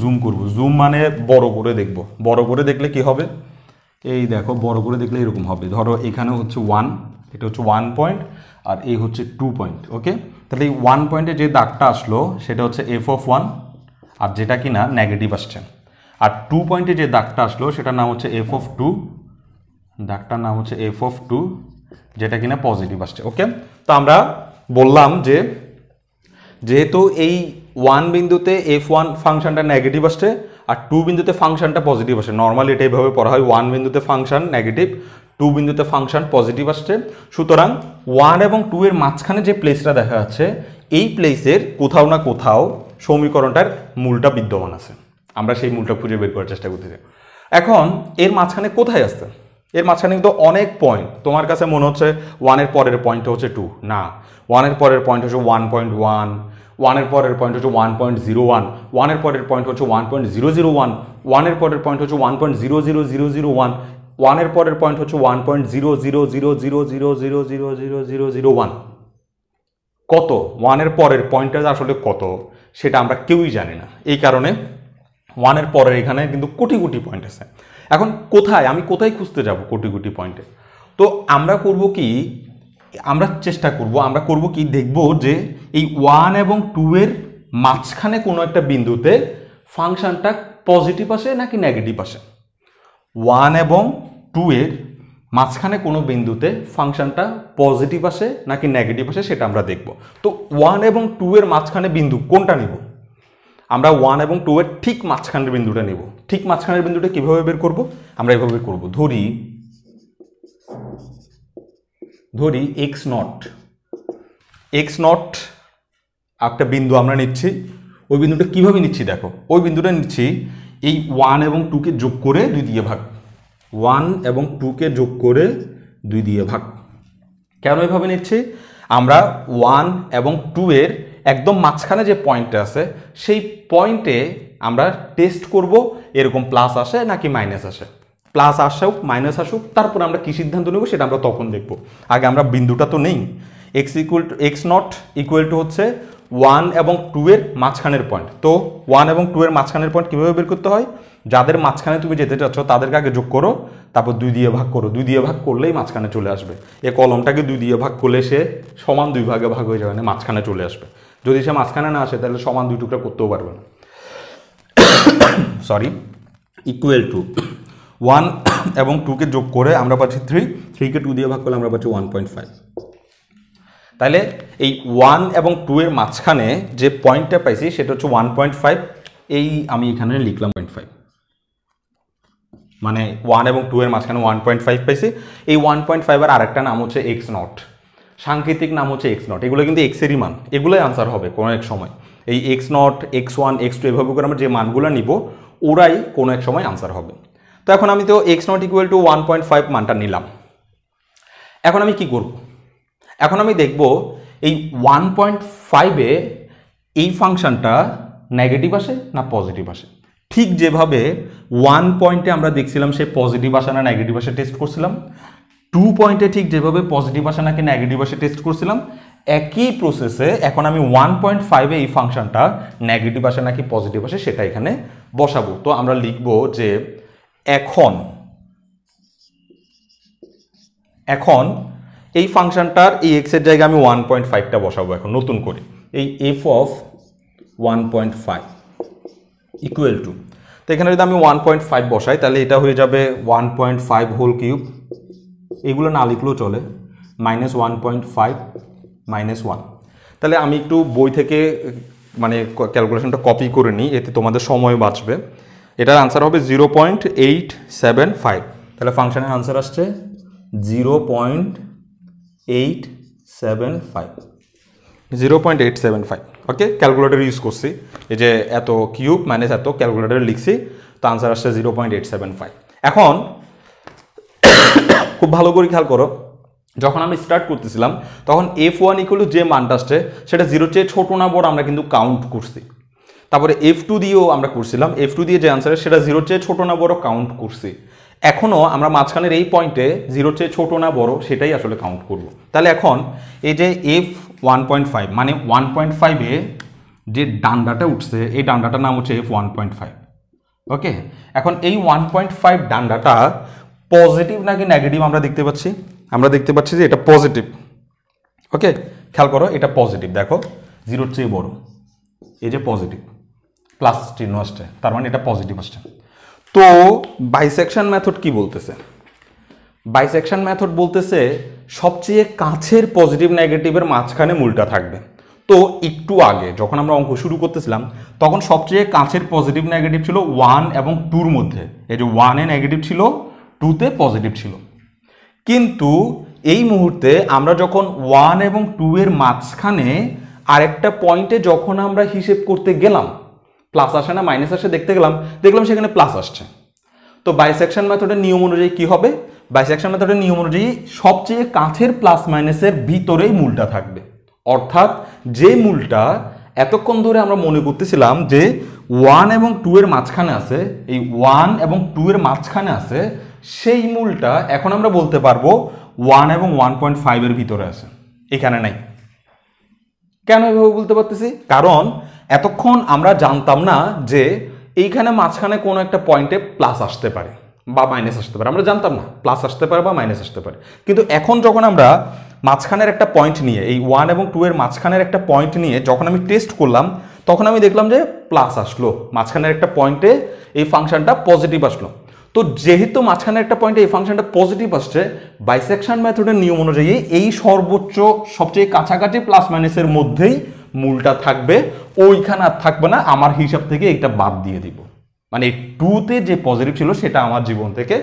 জুম করব, জুম মানে বড় করে দেখব। বড় করে দেখলে কি হবে? এই দেখো, বড় করে দেখলে এরকম হবে। ধরো এখানে হচ্ছে 1, এটা হচ্ছে 1 পয়েন্ট, আর এই হচ্ছে 2 পয়েন্ট। ওকে, তাহলে এই 1 পয়েন্টে যে দাগটা আসলো সেটা হচ্ছে f(1), আর যেটা কিনা নেগেটিভ আসছে। আর 2 পয়েন্টে যে দাগটা আসলো সেটার নাম হচ্ছে f(2), দাগটার নাম হচ্ছে f(2), যেটা কিনা পজিটিভ আসছে। ওকে, তো আমরা বললাম যে যেহেতু এই 1 বিন্দুতে f1 ফাংশনটা নেগেটিভ আসছে আর 2 বিন্দুতে ফাংশনটা পজিটিভ আসছে, নর্মালি এটা এইভাবে পড়া হয়, 1 বিন্দুতে ফাংশন নেগেটিভ, 2 বিন্দুতে ফাংশন পজিটিভ আসছে, সুতরাং 1 এবং 2 এর মাঝখানে যে প্লেসটা দেখা যাচ্ছে এই প্লেসের কোথাও না কোথাও সমীকরণটার মূলটা বিদ্যমান আছে। আমরা সেই মূলটা খুঁজে বের করার চেষ্টা করতেছি। এখন এর মাঝখানে কোথায় আসছে? এর মাঝখানে কিন্তু অনেক পয়েন্ট। তোমার কাছে মনে হচ্ছে 1 এর পরের পয়েন্ট হচ্ছে 2, না, 1 এর পরের পয়েন্ট হচ্ছে 1.1, 1 এর পরের পয়েন্ট হচ্ছে 1.01, 1 এর পরের পয়েন্ট হচ্ছে 1.001, 1 এর পরের পয়েন্ট হচ্ছে 1.00001, 1 এর পরের পয়েন্ট হচ্ছে 1.00000000001। কত 1 এর পরের পয়েন্টটা আসলে কত সেটা আমরা কেউই জানি না, এই কারণে 1 এর পরের এখানে কিন্তু কোটি কোটি পয়েন্ট আছে। এখন আমি কোথায় খুঁজতে যাব কোটি কোটি পয়েন্টে? তো আমরা করব কি, আমরা করব কি, দেখব যে এই 1 এবং 2 এর মাঝখানে কোনো একটা বিন্দুতে ফাংশনটা পজিটিভ আসে নাকি নেগেটিভ আসে। 1 এবং 2 এর মাঝখানে কোনো বিন্দুতে ফাংশনটা পজিটিভ আসে নাকি নেগেটিভ আসে সেটা আমরা দেখব। তো 1 এবং 2 এর মাঝখানে বিন্দু কোনটা নিব? আমরা 1 এবং 2 এর ঠিক মাঝখানের বিন্দুটা নেব। ঠিক মাঝখানের বিন্দুটা কিভাবে বের করব? আমরা এভাবে বের করব, ধরি x0 একটা বিন্দু আমরা নিচ্ছি। ওই বিন্দুটা কিভাবে নিচ্ছি দেখো, ওই বিন্দুটা নিচ্ছি এই 1 এবং 2 কে যোগ করে 2 দিয়ে ভাগ, 1 এবং 2 কে যোগ করে 2 দিয়ে ভাগ। কেন এভাবে নিচ্ছি? আমরা 1 এবং 2 এর একদম মাঝখানে যে পয়েন্টটা আছে সেই পয়েন্টে আমরা টেস্ট করব এরকম প্লাস আসে নাকি মাইনাস আসে। প্লাস আসুক মাইনাস আসুক, তারপর আমরা কি সিদ্ধান্ত নেব সেটা আমরা তখন দেখব। আগে আমরা বিন্দুটা তো নেই। x0 ইকুয়াল টু হচ্ছে 1 এবং 2 এর মাঝখানের পয়েন্ট। তো 1 এবং 2 এর মাঝখানের পয়েন্ট কীভাবে বের করতে হয়? যাদের মাঝখানে তুমি যেতে চাচ্ছ তাদেরকে আগে যোগ করো, তারপর 2 দিয়ে ভাগ করো, 2 দিয়ে ভাগ করলেই মাঝখানে চলে আসবে। এই কলমটাকে 2 দিয়ে ভাগ করলে সে সমান 2 ভাগে ভাগ হয়ে যাবে, না মাঝখানে চলে আসবে। যদি সে মাঝখানে না আসে তাহলে সমান 2 টুকরা করতেও পারবে না। সরি, ইকুয়াল টু 1 এবং 2 কে যোগ করে আমরা পাচ্ছি 3 কে 2 দিয়ে ভাগ করলে আমরা পাচ্ছি 1.5। তাহলে এই 1 এবং 2 এর মাঝখানে যে পয়েন্টটা পাইছি সেটা হচ্ছে 1.5। এই আমি এখানে লিখলাম 0.5, মানে 1 এবং 2 এর মাঝখানে 1.5 পাইছি। এই 1.5 এর আরেকটা নাম হচ্ছে x0, সাংকেতিক নাম হচ্ছে x0। এগুলো কিন্তু x এরই মান, এগুলোই আনসার হবে কোনো এক সময়। এই x0, x1, x2 এভাবে করে আমরা যে মানগুলো নিব ওরাই কোনো এক সময় আনসার হবে। তো এখন আমি তো x0 ইকুয়াল টু 1.5 মানটা নিলাম। এখন আমি কি করব? এখন আমি দেখব এই 1.5 এ এই ফাংশনটা নেগেটিভ আসে না পজিটিভ আসে। ঠিক যেভাবে 1 পয়েন্টে আমরা দেখছিলাম সে পজিটিভ আসে না নেগেটিভ আসে টেস্ট করছিলাম, 2 পয়েন্টে ঠিক যেভাবে পজিটিভ আসে নাকি নেগেটিভ আসে টেস্ট করছিলাম, একই প্রসেসে এখন আমি 1.5 এই ফাংশনটা নেগেটিভ আসে নাকি পজিটিভ আসে সেটা এখানে বসাবো। তো আমরা লিখব যে এখন এই ফাংশনটার এই এক্স এর জায়গায় আমি 1.5টা বসাবো এখন নতুন করে। এই এফ অফ 1.5 ইকুয়াল টু, তো এখানে যদি আমি 1.5 বসাই তাহলে এটা হয়ে যাবে 1.5 হোল কিউব, এগুলো না লিখলেও চলে, -1.5 -1। তাহলে আমি একটু বই থেকে মানে ক্যালকুলেশনটা কপি করে নিই, এতে তোমাদের সময় বাঁচবে। এটার আনসার হবে 0.875। তাহলে ফাংশনের আনসার আসছে 0.875। ওকে, ক্যালকুলেটর ইউজ করছি, এই যে এত কিউব মাইনাস এত ক্যালকুলেটরে লিখছি, তো আনসার আসছে 0.875। এখন খুব ভালো করে খেয়াল করো, যখন আমি স্টার্ট করতেছিলাম তখন f1 ইকুয়াল যে মানটা আসছে সেটা 0 চেয়ে ছোট না বড় আমরা কিন্তু কাউন্ট করছি। তারপরে f2 দিয়েও আমরা করছিলাম, f2 দিয়ে যে আনসার সেটা 0 চেয়ে ছোট না বড় কাউন্ট করছি। এখনও আমরা মাঝখানের এই পয়েন্টে 0 চেয়ে ছোট না বড় সেটাই আসলে কাউন্ট করব। তাহলে এখন এই যে f1.5 মানে 1.5 এ যে ডান্ডাটা উঠছে এই ডান্ডাটার নাম হচ্ছে f1.5। ওকে, এখন এই 1.5 ডান্ডাটা পজিটিভ নাকি নেগেটিভ আমরা দেখতে পাচ্ছি যে এটা পজিটিভ। ওকে, খেয়াল করো এটা পজিটিভ, দেখো 0 চেয়ে বড়, এই যে পজিটিভ প্লাস চিহ্ন আসছে, তার মানে এটা পজিটিভ আসছে। তো বাইসেকশন মেথড কি বলতেছে? বাইসেকশন মেথড বলতেছে সবচেয়ে কাছের পজিটিভ নেগেটিভের মাঝখানে মূলটা থাকবে। তো একটু আগে যখন আমরা অঙ্ক শুরু করতেছিলাম তখন সবচেয়ে কাছের পজিটিভ নেগেটিভ ছিল 1 এবং 2-র মধ্যে, এই যে 1 এ নেগেটিভ ছিল 2-তে পজিটিভ ছিল। কিন্তু এই মুহূর্তে আমরা যখন 1 এবং 2 এর মাঝখানে আরেকটা পয়েন্টে যখন আমরা হিসেব করতে গেলাম, প্লাস আসে না মাইনাস আসে দেখলাম সেখানে প্লাস আসছে। তো বাইসেকশন মেথডের নিয়ম অনুযায়ী কি হবে? বাইসেকশন মেথডের নিয়ম অনুযায়ী সবচেয়ে কাছের প্লাস মাইনাসের ভিতরেই মূলটা থাকবে, অর্থাৎ যে মূলটা এতক্ষণ ধরে আমরা মনে করতেছিলাম যে 1 এবং 2 এর মাঝখানে আছে, এই 1 এবং 2 এর মাঝখানে আছে, সেই মূলটা এখন আমরা বলতে পারবো 1 এবং 1.5 এর ভিতরে আছে, এখানে নাই। কেন এভাবে বলতে পারতেছি? কারণ এতক্ষণ আমরা জানতাম না যে এইখানে মাঝখানে কোনো একটা পয়েন্টে প্লাস আসতে পারে বা মাইনাস আসতে পারে, আমরা জানতাম না প্লাস আসতে পারে বা মাইনাস আসতে পারে। কিন্তু এখন যখন আমরা মাঝখানের একটা পয়েন্ট নিয়ে, এই 1 এবং 2 এর মাঝখানের একটা পয়েন্ট নিয়ে যখন আমি টেস্ট করলাম তখন আমি দেখলাম যে প্লাস আসলো, মাঝখানের একটা পয়েন্টে এই ফাংশনটা পজিটিভ আসলো। তো যেহেতু মাঝখানে একটা পয়েন্টে এই ফাংশনটা পজিটিভ আসছে, বাইসেকশন মেথডের নিয়ম অনুযায়ী এই সর্বোচ্চ সবচেয়ে কাছাকাছি প্লাস মাইনাসের মধ্যেই মূলটা থাকবে, ওইখানে আর থাকবে না, আমার হিসাব থেকে এটা বাদ দিয়ে দিব, মানে 2-তে যে পজিটিভ ছিল সেটা আমার জীবন থেকে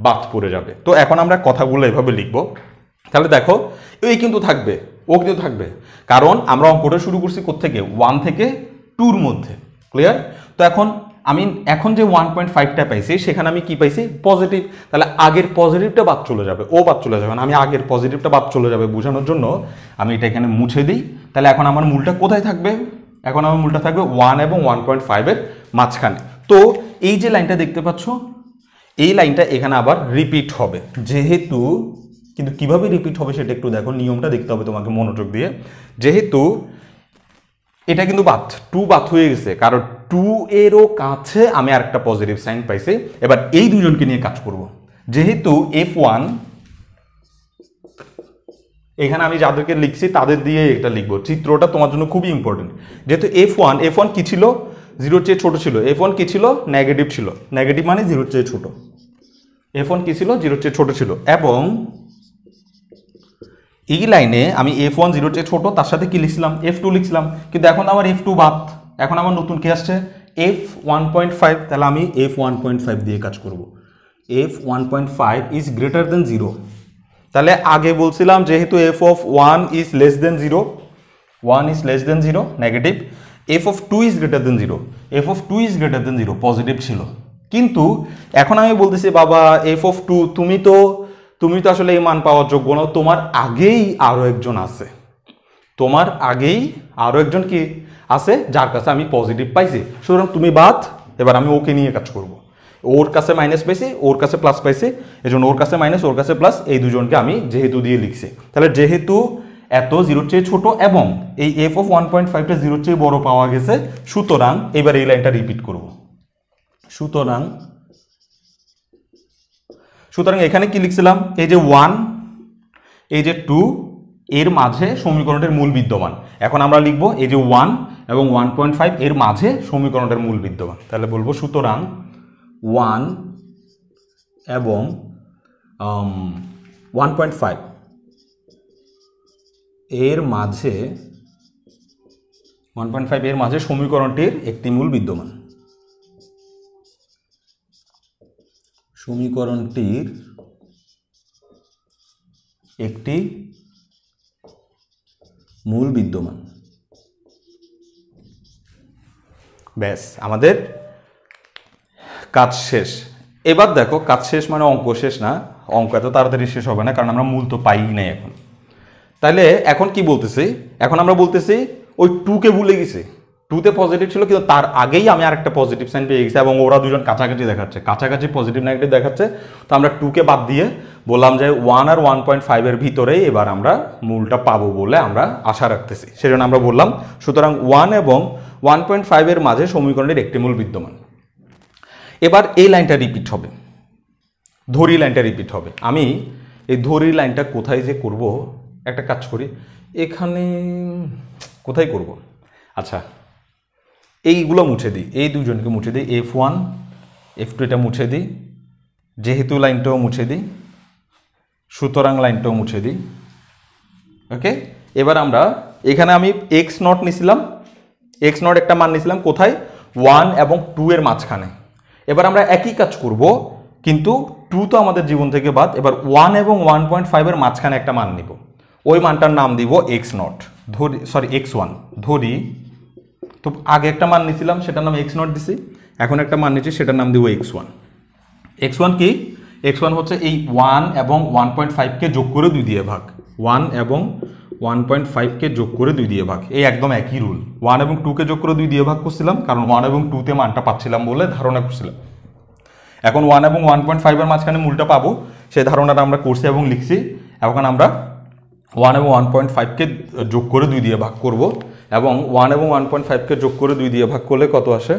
বাদ পড়ে যাবে। তো এখন আমরা কথাগুলো এভাবে লিখবো। তাহলে দেখো এই কিন্তু থাকবে, ও কিন্তু থাকবে, কারণ আমরা অঙ্কটা শুরু করছি কোত্থেকে? 1 থেকে 2-র মধ্যে। ক্লিয়ার? তো এখন যে 1.5টা পাইছি সেখানে আমি কি পাইছি? পজিটিভ। তাহলে আগের পজিটিভটা বাদ চলে যাবে, ও বাদ চলে যাবে না, আমি আগের পজিটিভটা বাদ চলে যাবে বোঝানোর জন্য আমি এটা এখানে মুছে দিই। তাহলে এখন আমার মূলটা কোথায় থাকবে? এখন আমার মূলটা থাকবে 1 এবং 1.5 এর মাঝখানে। তো এই যে লাইনটা দেখতে পাচ্ছ, এই লাইনটা এখানে আবার রিপিট হবে, যেহেতু, কিন্তু কিভাবে রিপিট হবে সেটা একটু দেখো, নিয়মটা দেখতে হবে তোমাকে মনোযোগ দিয়ে। যেহেতু এটা কিন্তু বাদ, 2 বাদ হয়ে গেছে, কারণ 2 এরও কাছে আমি আরেকটা পজিটিভ সাইন পাইছি। এবার এই দুজনকে নিয়ে কাজ করব। যেহেতু f1, এখানে আমি যাদেরকে লিখছি তাদের দিয়ে এটা লিখবো, চিত্রটা তোমার জন্য খুবই ইম্পর্টেন্ট। যেহেতু f1 কি ছিল? 0-র চেয়ে ছোট ছিল। f1 কি ছিল? নেগেটিভ ছিল। নেগেটিভ মানে 0-র চেয়ে ছোট। f1 কি ছিল? 0-র চেয়ে ছোট ছিল। এবং এই লাইনে আমি f1 0-র চেয়ে ছোট, তার সাথে কি লিখছিলাম? f2 লিখছিলাম। কিন্তু এখন আমার f2 বাদ, এখন আমার নতুন কি আসছে? f1.5। তাহলে আমি f1.5 দিয়ে কাজ করব। f1.5 is greater than 0। তাহলে আগে বলছিলাম যেহেতু f of 1 is less than 0, 1 is less than 0 negative, f of 2 is greater than 0, f of 2 is greater than 0 positive ছিল। কিন্তু এখন আমি বলতেছি বাবা f of 2 তুমি তো আসলে এই মান পাওয়ার যোগ্য না, তোমার আগেই আরো একজন আছে, তোমার আগেই আরো একজন কি আছে যার কাছে আমি পজিটিভ পাইছি, সুতরাং তুমি বাদ, এবার আমি ওকে নিয়ে কাজ করব। ওর কাছে মাইনাস পাইছি, ওর কাছে প্লাস পাইছি, এই জন্য ওর কাছে মাইনাস ওর কাছে প্লাস, এই দুজনকে আমি যেহেতু দিয়ে লিখছি। তাহলে যেহেতু এত জিরোর চেয়ে ছোট এবং এই এফ অফ 1.5টা জিরোর চেয়ে বড় পাওয়া গেছে, সুতরাং এবার এই লাইনটা রিপিট করব। সুতরাং এখানে কি লিখছিলাম, এই যে 1 এই যে 2 এর মাঝে সমীকরণের মূল বিদ্যমান। এখন আমরা লিখব এই যে 1 এবং 1.5 এর মাঝে সমীকরণের মূল বিদ্যমান। তাহলে বলবো সুতরাং 1 এবং 1.5 এর মাঝে 1.5 এর মাঝে সমীকরণটির একটি মূল বিদ্যমান। সমীকরণটির একটি মূল বিদ্যমান। ব্যাস, আমাদের কাজ শেষ। এবার দেখো, কাজ শেষ মানে অঙ্ক শেষ না, অঙ্ক এত তাড়াতাড়ি শেষ হবে না, কারণ আমরা মূল তো পাই নাই এখন। তাহলে এখন কি বলতেছি, এখন আমরা বলতেছি ওই 2কে ভুলে গেছি, 2তে পজিটিভ ছিল কিন্তু তার আগেই আমি আরেকটা পজিটিভ সাইন পেয়ে গেছি এবং ওরা দুজন কাছাকাছি দেখাচ্ছে, কাছাকাছি পজিটিভ নেগেটিভ দেখাচ্ছে। তো আমরা 2কে বাদ দিয়ে বললাম যে 1 আর 1.5 এর ভিতরেই এবার আমরা মূলটা পাবো বলে আমরা আশা রাখতেছি, সেজন্য আমরা বললাম সুতরাং 1 এবং 1.5 এর মাঝে সমীকরণের একটি মূল বিদ্যমান। এবার এই লাইনটা রিপিট হবে, ধরি লাইনটা রিপিট হবে। আমি এই ধরি লাইনটা কোথায় যে করব, একটা কাজ করি, এখানে কোথায় করব, আচ্ছা এইগুলো মুছে দিই, এই দুজনকে মুছে দিই, F1 F2 এটা মুছে দিই, যেহেতু লাইনটাও মুছে দিই, সুতরাং লাইনটাও মুছে দিই। ওকে, এবার আমরা এখানে আমি x0 নিছিলাম, x0 একটা মান নিছিলাম কোথায়, 1 এবং 2 এর মাঝখানে। এবার আমরা একই কাজ করব, কিন্তু 2 তো আমাদের জীবন থেকে বাদ, এবার 1 এবং 1.5 এর মাঝখানে একটা মান নিব, ওই মানটার নাম দিব x0 ধরি, সরি x1 ধরি। তো আগে একটা মান নিছিলাম সেটার নাম x0 দিছি, এখন একটা মান নিচ্ছি সেটার নাম দিব x1। x1 কি, x1 হচ্ছে এই 1 এবং 1.5কে যোগ করে 2 দিয়ে ভাগ, 1 এবং 1.5কে যোগ করে 2 দিয়ে ভাগ, এই একদম একই রুল। 1 এবং 2কে যোগ করে 2 দিয়ে ভাগ করছিলাম, কারণ 1 এবং 2তে মানটা পাচ্ছিলাম বলে ধারণা করছিলাম। এখন 1 এবং 1.5 এর মাঝখানে মূলটা পাবো, সেই ধারণাটা আমরা করছি এবং লিখছি। এখন আমরা 1 এবং 1.5কে যোগ করে 2 দিয়ে ভাগ করব, এবং 1 এবং 1.5কে যোগ করে 2 দিয়ে ভাগ করলে কত আসে,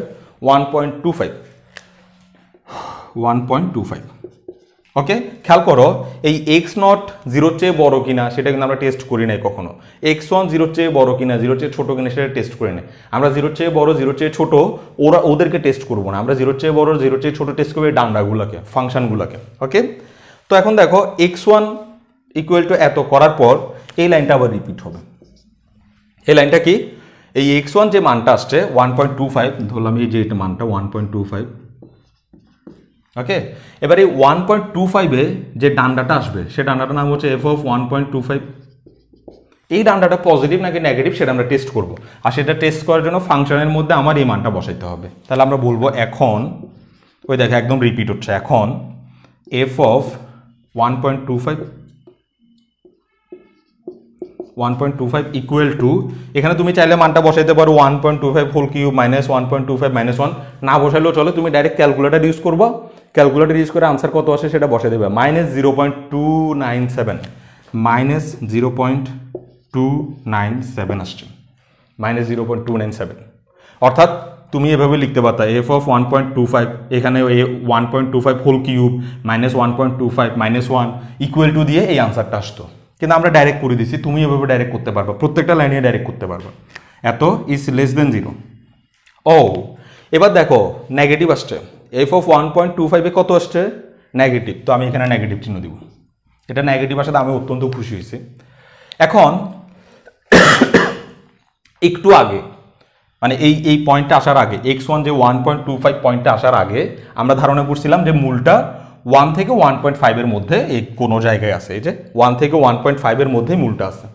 1.25। ওকে, খেয়াল করো এই x0 0 চেয়ে বড় কিনা সেটা কিন্তু আমরা টেস্ট করি নাই কখনো, x1 0 চেয়ে বড় কিনা 0 চেয়ে ছোট কিনা সেটা টেস্ট করি নাই। আমরা 0 চেয়ে বড় 0 চেয়ে ছোট ওদেরকে টেস্ট করব না, আমরা 0 চেয়ে বড় 0 চেয়ে ছোট টেস্ট করবো ডান্ডাগুলোকে, ফাংশনগুলোকে। ওকে, তো এখন দেখো x1 ইকুয়াল টু এত করার পর এই লাইনটা আবার রিপিট হবে। এই লাইনটা কি, এই x1 যে মানটা আসছে 1.25, ধরলাম এই যে এটা মানটা 1.25। ওকে, এবার এই 1.25 এ যে ডান্ডাটা আসবে সে ডান্ডাটার নাম হচ্ছে f অফ 1.25। এই ডান্ডাটা পজিটিভ নাকি নেগেটিভ সেটা আমরা টেস্ট করব, আর সেটা টেস্ট করার জন্য ফাংশনের মধ্যে আমার এই মানটা বসাইতে হবে। তাহলে আমরা বলবো এখন, ওই দেখো একদম রিপিট হচ্ছে, এখন f অফ 1.25 ইকুয়াল টু, এখানে তুমি চাইলে মানটা বসাইতে পারো 1.25 হোল কিউব মাইনাস 1.25 মাইনাস 1, না বসাইলেও চলো, তুমি ডাইরেক্ট ক্যালকুলেটর ইউজ করবা, ক্যালকুলেটর ইউজ করে আনসার কত আসে সেটা বসাই দেবে, -0.297, -0.297 আসছে, -0.297। অর্থাৎ তুমি এভাবে লিখতে পারতা f অফ 1.25, এখানে 1.25 whole cube minus 1.25 minus 1 equal to দিয়ে এই আনসারটা আসতো, কিন্তু আমরা ডাইরেক্ট করে দিচ্ছি, তুমি এভাবে ডাইরেক্ট করতে পারবা, প্রত্যেকটা লাইনে ডাইরেক্ট করতে পারবা। এত ইজ লেস দেন 0। ও এবার দেখো নেগেটিভ আসছে, f অফ 1.25 এ কত আসছে, নেগেটিভ, তো আমি এখানে নেগেটিভ চিহ্ন দিব, এটা নেগেটিভ আসাতে আমি অত্যন্ত খুশি হয়েছি। এখন একটু আগে মানে এই পয়েন্টটা আসার আগে, x1 যে 1.25 পয়েন্টটা আসার আগে আমরা ধারণা করছিলাম যে মূলটা 1 থেকে 1.5 এর মধ্যে এই কোনো জায়গায় আছে, এই যে 1 থেকে 1.5 এর মধ্যে মূলটা আছে।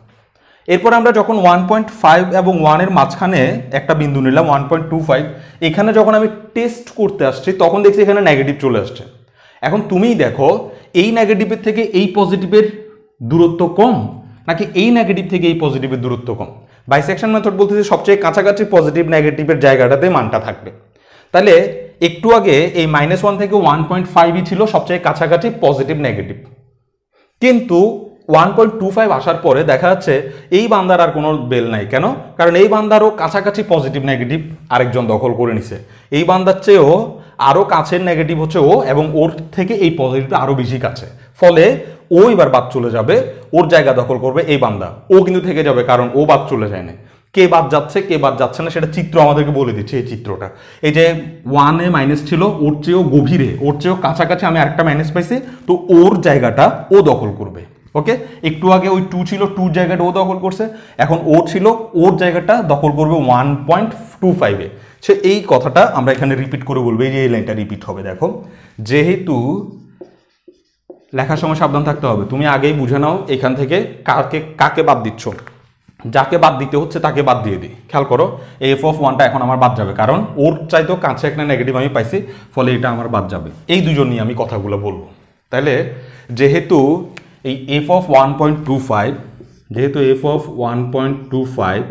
এরপর আমরা যখন 1.5 এবং 1 এর মাঝখানে একটা বিন্দু নিলাম 1.25, এখানে যখন আমি টেস্ট করতে আসছি তখন দেখছি এখানে নেগেটিভ চলে আসছে। এখন তুমিই দেখো এই নেগেটিভের থেকে এই পজিটিভের দূরত্ব কম নাকি এই নেগেটিভ থেকে এই পজিটিভের দূরত্ব কম। বাইসেকশন মেথড বলতেছে সবচেয়ে কাছাকাছি পজিটিভ নেগেটিভের জায়গাটাতে মানটা থাকবে। তাহলে একটু আগে এই -1 থেকে 1.5ই ছিল সবচেয়ে কাছাকাছি পজিটিভ নেগেটিভ, কিন্তু 1.25 আসার পরে দেখা যাচ্ছে এই বান্দার আর কোনো বেল নাই। কেন? কারণ এই বান্দারও কাছাকাছি পজিটিভ নেগেটিভ আরেকজন দখল করে নিছে। এই বান্দার চেয়েও আরও কাছের নেগেটিভ হচ্ছে ও, এবং ওর থেকে এই পজিটিভটা আরও বেশি কাছে, ফলে ও এবার বাদ চলে যাবে, ওর জায়গা দখল করবে এই বান্দা। ও কিন্তু থেকে যাবে কারণ ও বাদ চলে যায় না। কে বাদ যাচ্ছে কে বাদ যাচ্ছে না সেটা চিত্র আমাদেরকে বলে দিচ্ছে। এই চিত্রটা, এই যে 1-এ মাইনাস ছিল, ওর চেয়েও গভীরে, ওর চেয়েও কাছাকাছি আমি আরেকটা মাইনাস পাইছি, তো ওর জায়গাটা ও দখল করবে। ওকে, একটু আগে ওই 2 ছিল, 2 জায়গাটা ও দখল করছে, এখন ও ছিল, ওর জায়গাটা দখল করবে 1.25-এ। সে এই কথাটা আমরা এখানে রিপিট করে বলবো, এই যে এই লাইনটা রিপিট হবে। দেখো, যেহেতু লেখার সময় সাবধান থাকতে হবে, তুমি আগেই বুঝে নাও এখান থেকে কাকে বাদ দিচ্ছ। যাকে বাদ দিতে হচ্ছে তাকে বাদ দিয়ে দিই। খেয়াল করো, f(1)টা এখন আমার বাদ যাবে, কারণ ওর চাইতেও কাছে একটা নেগেটিভ আমি পাইছি, ফলে এটা আমার বাদ যাবে। এই দুজন নিয়ে আমি কথাগুলো বলবো। তাহলে যেহেতু এই f(1.25) যেহেতু f(1.25)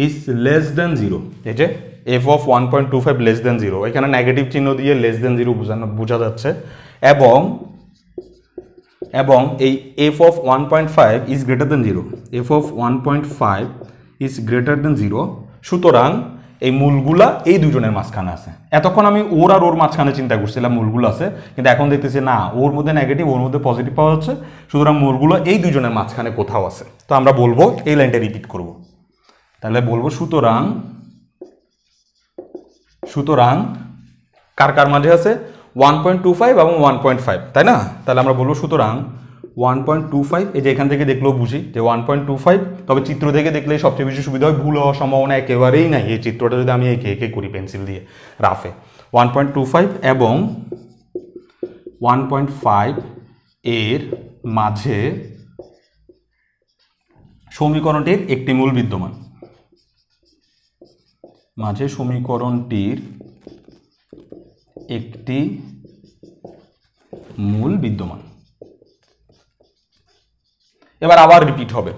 ইজ লেস দেন 0, এই যে f(1.25) লেস দেন 0, এখানে নেগেটিভ চিহ্ন দিয়ে লেস দেন 0 বোঝা যাচ্ছে, এবং এই f(1.5) is greater than 0, f(1.5) is greater than 0, সুতরাং এই মূলগুলা এই দুজনের মাঝখানে আছে। এতক্ষণ আমি ওর আর ওর মাঝখানে চিন্তা করছিলাম মূলগুলো আছে, কিন্তু এখন দেখতেছি না, ওর মধ্যে নেগেটিভ ওর মধ্যে পজিটিভ পাওয়া যাচ্ছে, সুতরাং মূলগুলো এই দুজনের মাঝখানে কোথাও আছে। তো আমরা বলবো, এই লাইনটা রিপিট করব। তাহলে বলবো সুতরাং কার কার মাঝে আছে? 1.25 এবং 1.5, তাই না? তাহলে আমরা বলবো সুতরাং 1.25, এই যে এখান থেকে দেখলেও বুঝি যে 1.25, তবে চিত্র থেকে দেখলে সবচেয়ে বেশি সুবিধা হয়, ভুল হওয়ার সম্ভাবনা একেবারেই নাই এই চিত্রটা যদি আমি একে একে করি পেন্সিল দিয়ে রাফে। 1.25 এবং 1.5 এর মাঝে সমীকরণটির একটি মূল বিদ্যমান, এবার আবার রিপিট হবে।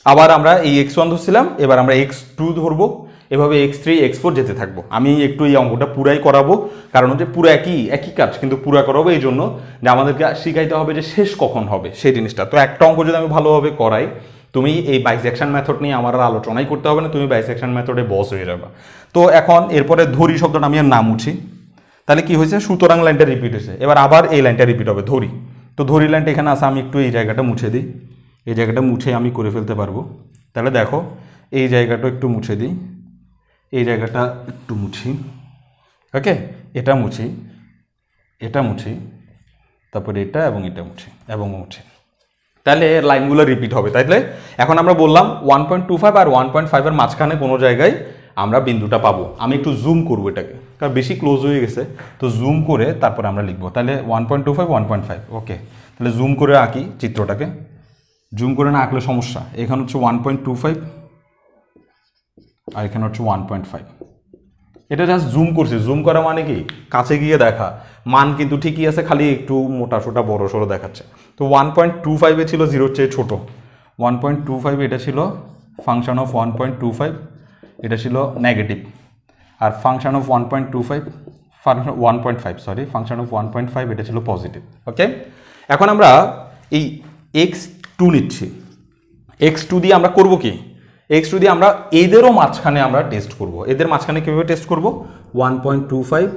আবার আমরা এই x1 ধরছিলাম, এবার আমরা x2 ধরবো, এভাবে x3 x4 যেতে থাকবো। আমি একটু এই অঙ্কটা পুরাই করাবো, কারণ হচ্ছে পুরো একই কাজ, কিন্তু পুরা করাবো এই জন্য যে আমাদেরকে শিখাইতে হবে যে শেষ কখন হবে সেই জিনিসটা। তো একটা অঙ্ক যদি আমি ভালোভাবে করাই, তুমি এই বাইসেকশন মেথড নিয়ে আমার আর আলোচনাই করতে হবে না, তুমি বাইসেকশন মেথডে বস হয়ে যাবে। তো এখন এরপরে ধরি শব্দটা আমি আর নাম মুছি, তাহলে কি হয়েছে? সুতরাং লাইনটা রিপিট হয়েছে, এবার আবার এই লাইনটা রিপিট হবে, ধরি। তো ধরি লাইনটা এখানে আছে, আমি একটু এই জায়গাটা মুছে দিই, এই জায়গাটা মুছে আমি করে ফেলতে পারবো। তাহলে দেখো, এই জায়গাটা একটু মুছে দিই, এই জায়গাটা একটু মুছি, ওকে, এটা মুছি, তারপরে এটা এবং এটা মুছি। তাহলে লাইনগুলো রিপিট হবে। তাইলে এখন আমরা বললাম 1.25 আর 1.5 এর মাঝখানে কোনো জায়গায় আমরা বিন্দুটা পাবো। আমি একটু জুম করবো এটাকে, কারণ বেশি ক্লোজ হয়ে গেছে, তো জুম করে তারপরে আমরা লিখবো। তাহলে 1.25 1.5, ওকে। তাহলে জুম করে আঁকি চিত্রটাকে, জুম করে না আঁকলে সমস্যা। এখানে হচ্ছে 1.25 আর এখানে হচ্ছে 1.5। এটা জাস্ট জুম করছি, জুম করা মানে কি কাছে গিয়ে দেখা, মান কিন্তু ঠিকই আছে, খালি একটু মোটা সোটা বড় সড়ো দেখাচ্ছে। তো 1.25 ছিল 0-র চেয়ে ছোট, 1.25 এটা ছিল ফাংশন অফ 1.25, এটা ছিল নেগেটিভ, আর ফাংশন অফ 1.5 এটা ছিল পজিটিভ, ওকে। এখন আমরা এই x2 নিচ্ছি, x2 দিয়ে আমরা করব কি? x2 দিয়ে আমরা এদেরও মাঝখানে আমরা টেস্ট করব। এদের মাঝখানে কিভাবে টেস্ট করব? 1.25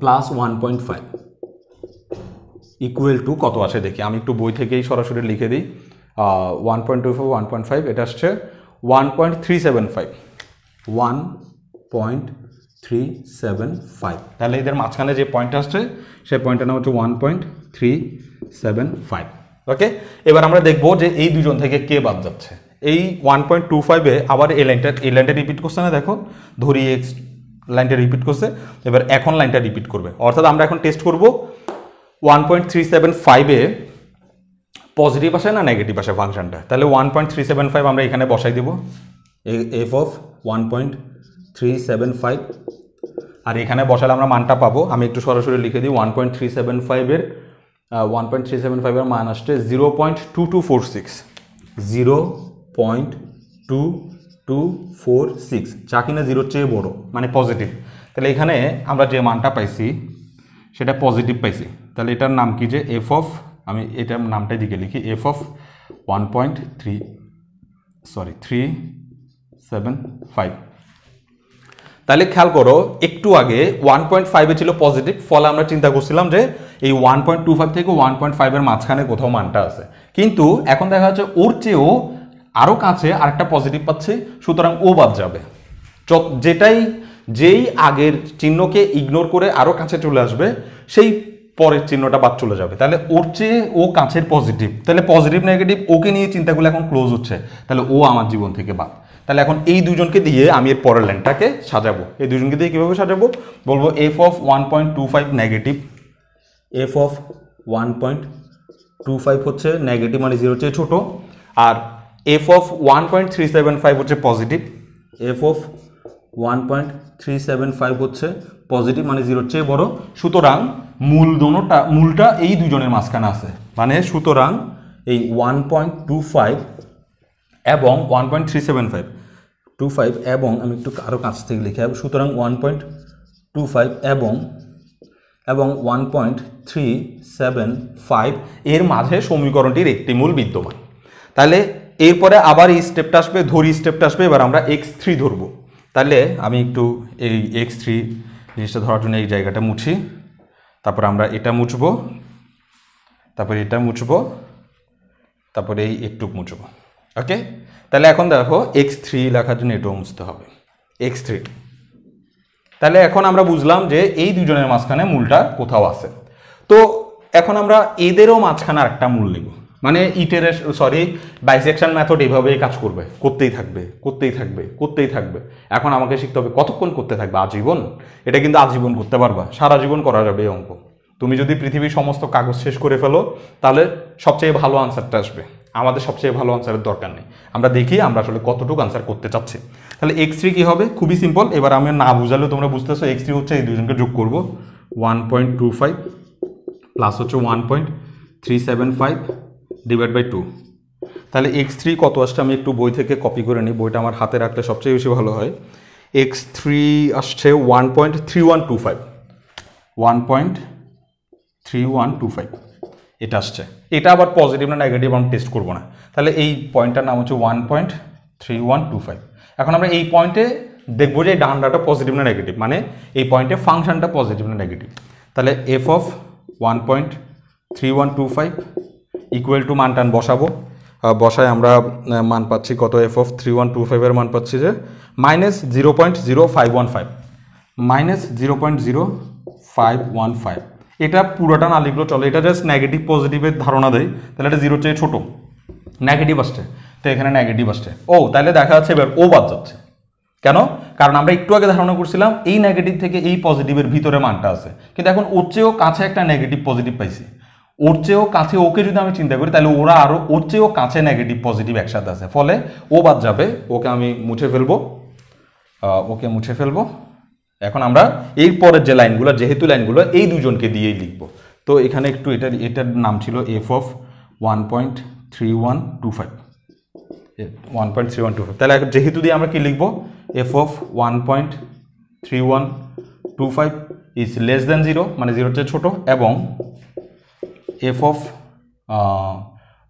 প্লাস 1.5 ইকুয়াল টু কত আসে দেখি। আমি একটু বই থেকেই সরাসরি লিখে দিই। 1.25 1.5 এটা আসছে 1.375। তাহলে এদের মাঝখানে যে পয়েন্ট আসছে সেই পয়েন্টের নাম হচ্ছে 1.375, ওকে। এবার আমরা দেখবো যে এই দুজন থেকে কে বাদ যাচ্ছে। এই 1.25-এ আবার এই লাইনটা রিপিট করছে না, দেখো, ধরি x লাইনটা রিপিট করছে, এবার এখন লাইনটা রিপিট করবে। অর্থাৎ আমরা এখন টেস্ট করব 1.375-এ পজিটিভ আসে না নেগেটিভ আসে ফাংশনটা। তাহলে 1.375 আমরা এখানে বসাই দেব, f অফ 1.375, আর এখানে বসালে আমরা মানটা পাবো। আমি একটু সরাসরি লিখে দিই, 1.375-এর মান আসছে 0.2246, 0.2246 2 2 4 6 যা কিনা 0 চেয়ে বড় মানে পজিটিভ। তাহলে এখানে আমরা যে মানটা পাইছি সেটা পজিটিভ পাইছি। তাহলে এটার নাম কি যে এফ অফ, আমি এটার নামটাই দিকে লিখি, এফ অফ 1.375। তাহলে খেয়াল করো একটু আগে 1.5 ছিল পজিটিভ, ফলে আমরা চিন্তা করছিলাম যে এই 1.25 থেকে 1.5 এর মাঝখানে কোথাও মানটা আছে, কিন্তু এখন দেখা যাচ্ছে ওর চেয়েও আরো কাছে আরেকটা পজিটিভ পাচ্ছি, সুতরাং ও বাদ যাবে। যেই আগের চিহ্নকে ইগনোর করে আরো কাছে চলে আসবে সেই পরের চিহ্নটা বাদ চলে যাবে। তাহলে ওর চেয়ে ও কাছের পজিটিভ, তাহলে পজিটিভ নেগেটিভ ওকে নিয়ে চিন্তাগুলো এখন ক্লোজ হচ্ছে, তাহলে ও আমার জীবন থেকে বাদ। তাহলে এখন এই দুজনকে দিয়ে আমি এর পরের লাইনটাকে সাজাবো। এই দুজনকে দিয়ে কীভাবে সাজাবো বলবো, F of 1.25 negative, F of 1.25 হচ্ছে নেগেটিভ মানে 0 চেয়ে ছোট, আর এফ অফ 1.375 হচ্ছে পজিটিভ, এফ অফ 1.375 হচ্ছে পজিটিভ মানে 0 চেয়ে বড়। সুতরাং মূলটা এই দুজনের মাঝখানে আছে, মানে সুতরাং এই 1.25 এবং 1.375 এবং আমি একটু আরও কাছ থেকে লিখে সুতরাং 1.25 এবং 1.375 এর মাঝে সমীকরণটির একটি মূল বিদ্যমান। তাহলে এরপরে আবার এই স্টেপটা আসবে, ধরি স্টেপটা আসবে, এবার আমরা x3 ধরবো। তাহলে আমি একটু এই x3 জিনিসটা ধরার জন্য এই জায়গাটা মুছি, তারপরে আমরা এটা মুছবো, তারপরে এটা মুছবো, তারপরে এই একটু মুছবো। ওকে, তাহলে এখন দেখো x3 লেখার জন্য এটাও মুছতে হবে, x3। তাহলে এখন আমরা বুঝলাম যে এই দুজনের মাঝখানে মূলটা কোথাও আছে। তো এখন আমরা এদেরও মাঝখানে আরেকটা মূল নেব, মানে বাইসেকশন মেথড এইভাবেই কাজ করবে, করতেই থাকবে। এখন আমাকে শিখতে হবে কতক্ষণ করতে থাকবে, আজীবন? এটা কিন্তু আজীবন করতে পারবা, সারা জীবন করা যাবে এই অঙ্ক। তুমি যদি পৃথিবীর সমস্ত কাগজ শেষ করে ফেলো তাহলে সবচেয়ে ভালো আনসারটা আসবে। আমাদের সবচেয়ে ভালো আনসারের দরকার নেই, আমরা দেখি আমরা আসলে কতটুকু আনসার করতে চাচ্ছি। তাহলে x3 কি হবে, খুবই সিম্পল। এবার আমি না বুঝালেও তোমরা বুঝতেছো, x3 হচ্ছে এই দুজনকে যোগ করব, 1.25 প্লাস হচ্ছে 1.375 ডিভাইড বাই 2। তাহলে x3 কত আসছে আমি একটু বই থেকে কপি করে নিই, বইটা আমার হাতে রাখলে সবচেয়ে বেশি ভালো হয়। x3 আসছে 1.3125 এটা আসছে। এটা আবার পজিটিভ না নেগেটিভ আমি টেস্ট করবো না। তাহলে এই পয়েন্টটার নাম হচ্ছে 1.3125। এখন আমরা এই পয়েন্টে দেখবো যে ডানটা পজিটিভ না নেগেটিভ, মানে এই পয়েন্টে ফাংশনটা পজিটিভ না নেগেটিভ। তাহলে এফ অফ 1.3125 ইকুয়াল টু মানটান বসাবো, বসায় আমরা মান পাচ্ছি কত, এফ অফ 3125 এর মান পাচ্ছি যে -0.0515। এটা পুরোটা না লিখলেও চলে, এটা জাস্ট নেগেটিভ পজিটিভের ধারণা দেয়। তাহলে এটা 0 চেয়ে ছোট, নেগেটিভ আসছে, তো এখানে নেগেটিভ আসছে। তাহলে দেখা যাচ্ছে এবার ও বাদ যাচ্ছে। কেন? কারণ আমরা একটু আগে ধারণা করছিলাম এই নেগেটিভ থেকে এই পজিটিভের ভিতরে মানটা আছে, কিন্তু এখন ওর চেয়েও কাছে একটা নেগেটিভ পজিটিভ পাইছি। ওর চেয়েও কাছে ওকে যদি আমি চিন্তা করি তাহলে ওরা আরো ওর চেয়েও কাছে নেগেটিভ পজিটিভ একসাথে আছে, ফলে ও বাদ যাবে। ওকে আমি মুছে ফেলবো। এখন আমরা এই পরের যে লাইনগুলো, যেহেতু লাইনগুলো এই দুজনকে দিয়েই লিখবো, তো এখানে একটু এটার নাম ছিল এফ অফ 1.3125। তাহলে যেহেতু দিয়ে আমরা কি লিখবো, F of 1.3125 is less than 0 মানে 0 চেয়ে ছোট, এবং F of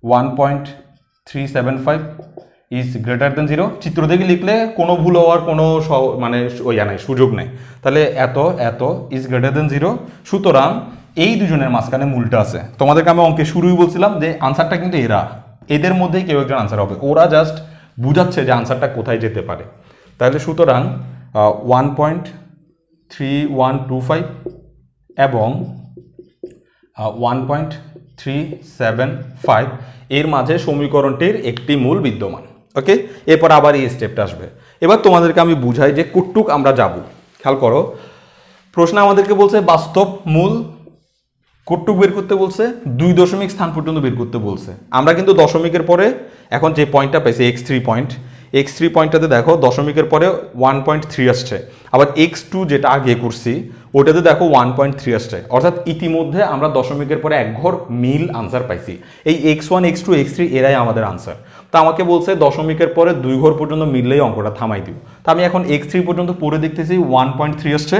1.375 is greater than 0। চিত্র দেখে লিখলে কোনো ভুল হওয়ার কোনো মানে সুযোগ নেই। তাহলে এত ইজ গ্রেটার দেন 0, সুতরাং এই দুজনের মাঝখানে মূলটা আছে। তোমাদেরকে আমি অঙ্কে শুরুই বলছিলাম যে আনসারটা কিন্তু এদের মধ্যেই কেউ একজন আনসার হবে, ওরা জাস্ট বুঝাচ্ছে যে আনসারটা কোথায় যেতে পারে। তাহলে সুতরাং 1.3125 এবং 1.375 এর মাঝে সমীকরণটির একটি মূল বিদ্যমান। ওকে, এরপর আবার এই স্টেপটা আসবে। এবার তোমাদেরকে আমি বুঝাই যে কতটুক আমরা যাব। খেয়াল করো, প্রশ্ন আমাদেরকে বলছে বাস্তব মূল কতটুক বের করতে বলছে, 2 দশমিক স্থান পর্যন্ত বের করতে বলছে। আমরা কিন্তু দশমিকের পরে এখন যে পয়েন্টটা পাইছি x3 পয়েন্টটাতে দেখো দশমিকের পরে 1.3 আসছে, আবার x2 যেটা আগে করছি ওটাতে দেখো 1.3 আসছে, অর্থাৎ ইতিমধ্যে আমরা দশমিকের পরে এক ঘর মিল আনসার পাইছি। এই x1 x2 x3 এরাই আমাদের আনসার। তো আমাকে বলছে দশমিকের পরে 2 ঘর পর্যন্ত মিললেই অঙ্কটা থামাই দিব। তো আমি এখন x3 পর্যন্ত পড়ে দেখতেছি 1.3 আসছে,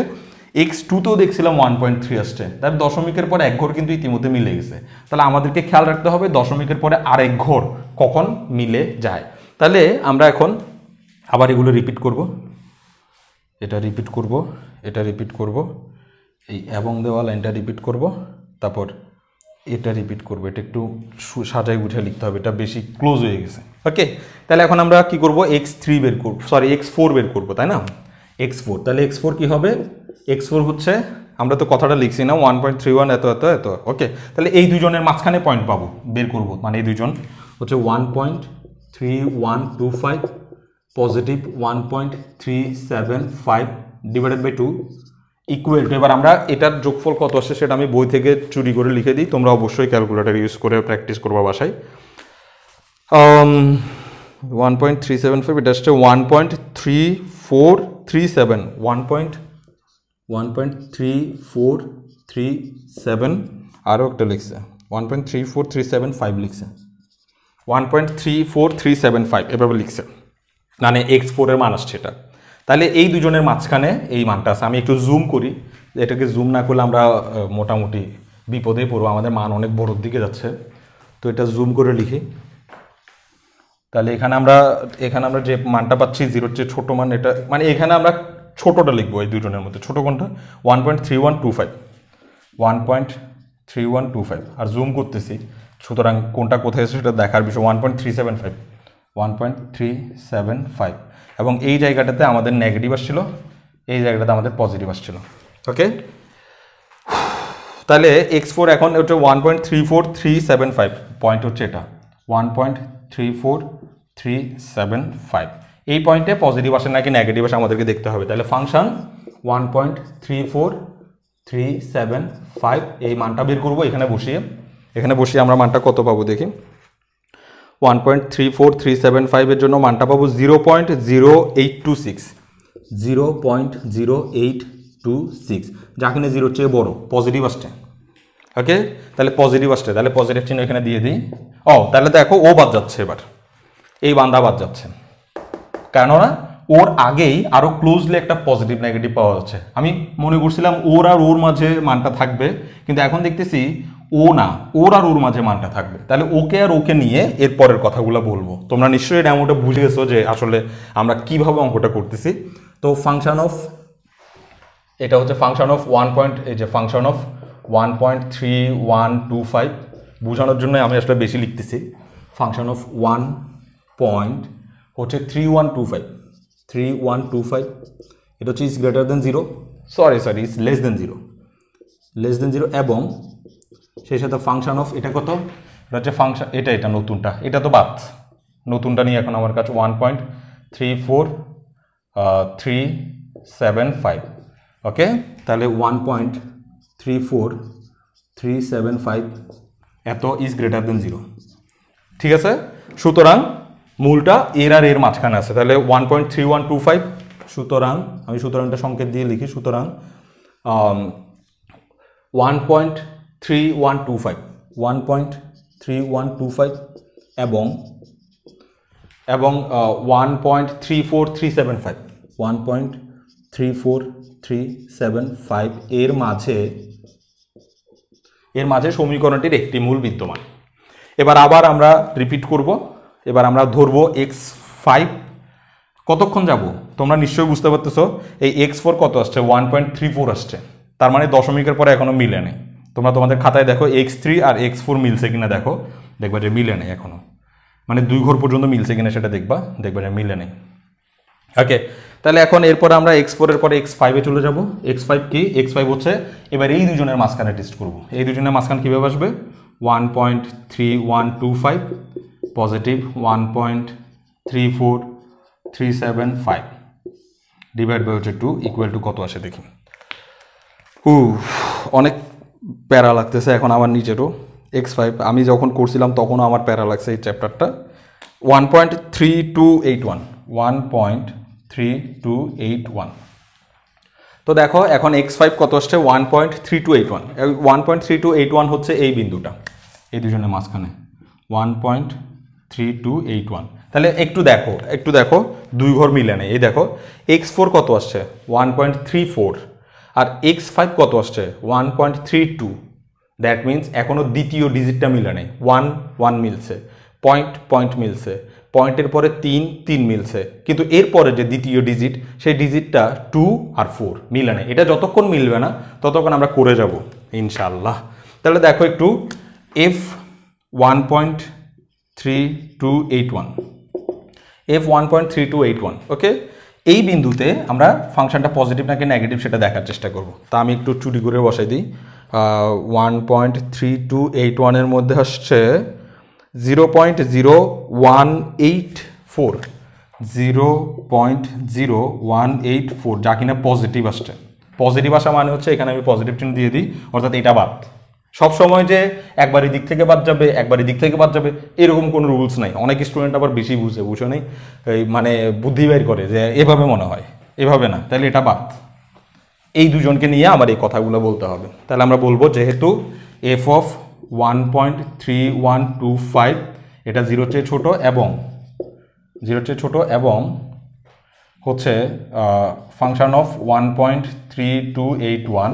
x2 তেও দেখছিলাম 1.3 আসছে, তাহলে দশমিকের পরে এক ঘর কিন্তু ইতিমধ্যে মিলে গেছে। তাহলে আমাদেরকে খেয়াল রাখতে হবে দশমিকের পরে আরেক ঘর কখন মিলে যায়। তাহলে আমরা এখন আবার এগুলো রিপিট করব, এটা রিপিট করব, এটা রিপিট করব, এই এবং দেওয়া লাইনটা রিপিট করব, তারপর এটা রিপিট করব। এটা একটু সাজাই গুছিয়ে লিখতে হবে, এটা বেশি ক্লোজ হয়ে গেছে। ওকে, তাহলে এখন আমরা কি করব, x3 বের করব, সরি x4 বের করব, তাই না? x4, তাহলে x4 কি হবে? x4 হচ্ছে, আমরা তো কথাটা লিখছি না 1.31 এত এত এত। ওকে, তাহলে এই দুজনের মাঝখানে পয়েন্ট পাবো, বের করব, মানে এই দুজন হচ্ছে 1.3125 positive 1.375 divided by 2 equal to, এবার আমরা এটার যোগফল কত আসে সেটা আমি বই থেকে চুরি করে লিখে দিই, তোমরা অবশ্যই ক্যালকুলেটর ইউজ করে প্র্যাকটিস করবা বাসায়। 1.375, এটা আসছে 1.3437, 1.3437, আরও একটা লিখছে 1.34375 লিখছে, 1.34375 এভাবে লিখছে, মানে x4 এর মান আসছে এটা। তাহলে এই দুজনের মাঝখানে এই মানটা আছে। আমি একটু জুম করি, এটাকে জুম না করলে আমরা মোটামুটি বিপদে পড়বো, আমাদের মান অনেক বড়োর দিকে যাচ্ছে। তো এটা জুম করে লিখি, তাহলে এখানে আমরা যে মানটা পাচ্ছি 0-র চেয়ে ছোটো মান, এটা মানে এখানে আমরা ছোটোটা লিখবো এই দুজনের মধ্যে। ছোটো কোনটা? 1.3125, 1.3125, আর জুম করতেছি, সুতরাং কোনটা কোথায় এসে সেটা দেখার বিষয়। 1.375, 1.375, এবং এই জায়গাটাতে আমাদের নেগেটিভ আসছিল, এই জায়গাটাতে আমাদের পজিটিভ আসছিল। ওকে, তাহলে x4 এখন হচ্ছে 1.34375, পয়েন্ট হচ্ছে এটা 1.34375। এই পয়েন্টে পজিটিভ আসে নাকি নেগেটিভ আসে আমাদেরকে দেখতে হবে। তাহলে ফাংশন 1.34375, এই মানটা বের করবো এখানে বসিয়ে আমরা মানটা কত পাবো দেখি। 1.34375 এর জন্য মানটা পাবো 0.0826, 0.0826, যা কিনা 0-র চেয়ে বড়, পজিটিভ আসছে। ওকে, তাহলে পজিটিভ আসছে, তাহলে পজিটিভ চিহ্ন এখানে দিয়ে দিই। তাহলে দেখো ও বাদ যাচ্ছে, এবার এই বান্দা বাদ যাচ্ছে, কেননা ওর আগেই আরো ক্লোজলি একটা পজিটিভ নেগেটিভ পাওয়া যাচ্ছে। আমি মনে করছিলাম ওর আর ওর মাঝে মানটা থাকবে, কিন্তু এখন দেখতেছি ও না, ওর আর ওর মাঝে মানটা থাকবে। তাহলে ওকে আর ওকে নিয়ে এর পরের কথাগুলো বলবো। তোমরা নিশ্চয়ই ডেমোটা বুঝে গেছো যে আসলে আমরা কিভাবে অঙ্কটা করতেছি। তো ফাংশন অফ, এটা হচ্ছে ফাংশন অফ ফাংশন অফ 1.3125, বোঝানোর জন্য আমি আসলে বেশি লিখতেছি। ফাংশন অফ 1.3125, এটা হচ্ছে is greater than 0, sorry is less than 0, এবং সেই সাথে ফাংশন অফ, এটা কত, এটা হচ্ছে ফাংশন, এটা নতুনটা, এটা তো বাদ, নতুনটা নিয়ে এখন আমার কাছে 1.34375। ওকে, তাহলে 1.34375 এত ইজ গ্রেটার দেন 0, ঠিক আছে। সুতরাং মূলটা এর আর এর মাঝখানে আছে, তাহলে 1.3125, সুতরাং আমি সুতরাংটা সংকেত দিয়ে লিখি, সুতরাং 1.3125 এবং 1.34375 এর মাঝে সমীকরণটির একটি মূল বিদ্যমান। এবার আবার আমরা রিপিট করব, এবার আমরা ধরবো x5, কতক্ষণ যাব তোমরা নিশ্চয়ই বুঝতে পারতেছো। এই x4 কত আসছে, 1.34 আসছে, তার মানে দশমিকের পরে এখনো মিলে নেই। তোমরা তোমাদের খাতায় দেখো x3 আর x4 মিলছে কিনা, দেখবা যে মিলে নেই এখনো, মানে 2 ঘর পর্যন্ত মিলছে কিনা সেটা দেখবা যে মিলে নেই। ওকে, তাহলে এখন এরপরে আমরা x4 এর পরে x5 এ চলে যাব। x5 কি? x5 হচ্ছে এবার এই দুজনের মাঝখানে টেস্ট করব। এই দুজনের মাঝখান কিভাবে আসবে? 1.3125 পজিটিভ 1.34375 ডিভাইড বাই হচ্ছে 2 ইকুয়াল টু কত আসে দেখি। অনেক প্যারা লাগতেছে এখন আমার নিজেরও। x5 আমি যখন করছিলাম তখনও আমার প্যারা লাগছে এই চ্যাপ্টারটা। 1.3281 1.3281 তো দেখো এখন x5 কত আসছে 1.3281, 1.3281 হচ্ছে এই বিন্দুটা, এই দুজনের মাঝখানে 1.3281। তাহলে একটু দেখো দুই ঘর মিলে নেই। এই দেখো x4 কত আসছে 1.34 আর x5 কত আসছে 1.32। দ্যাট মিনস এখনো দ্বিতীয় ডিজিটটা মিলে নেই, 1 মিলছে, পয়েন্ট মিলছে, পয়েন্টের পরে 3 মিলছে, কিন্তু এরপরে যে দ্বিতীয় ডিজিট সেই ডিজিটটা 2 আর 4 মিলে নেই। এটা যতক্ষণ মিলবে না ততক্ষণ আমরা করে যাব ইনশাআল্লাহ। তাহলে দেখো একটু f1.3281, ওকে। এই বিন্দুতে আমরা ফাংশনটা পজিটিভ নাকি নেগেটিভ সেটা দেখার চেষ্টা করব। তা আমি একটু চুরি করে বসাই দিই। 1.3281 এর মধ্যে আসছে 0.0184, 0.0184, যা কিনা পজিটিভ আসছে। পজিটিভ আসা মানে হচ্ছে এখানে আমি পজিটিভ চিহ্ন দিয়ে দিই, অর্থাৎ এটা বাদ। সব সময় যে একবার দিক থেকে বাদ যাবে একবার দিক থেকে বাদ যাবে এরকম কোনো রুলস নাই। অনেক স্টুডেন্ট আবার বেশি বুঝে নেই, এই মানে বুদ্ধি বের করে যে এভাবে মনে হয়, এভাবে না, তাহলে এটা বাদ। এই দুজনকে নিয়ে আমার এই কথাগুলো বলতে হবে। তাহলে আমরা বলবো যেহেতু f অফ 1.3125 এটা 0 চেয়ে ছোট এবং হচ্ছে ফাংশন অফ 1.3281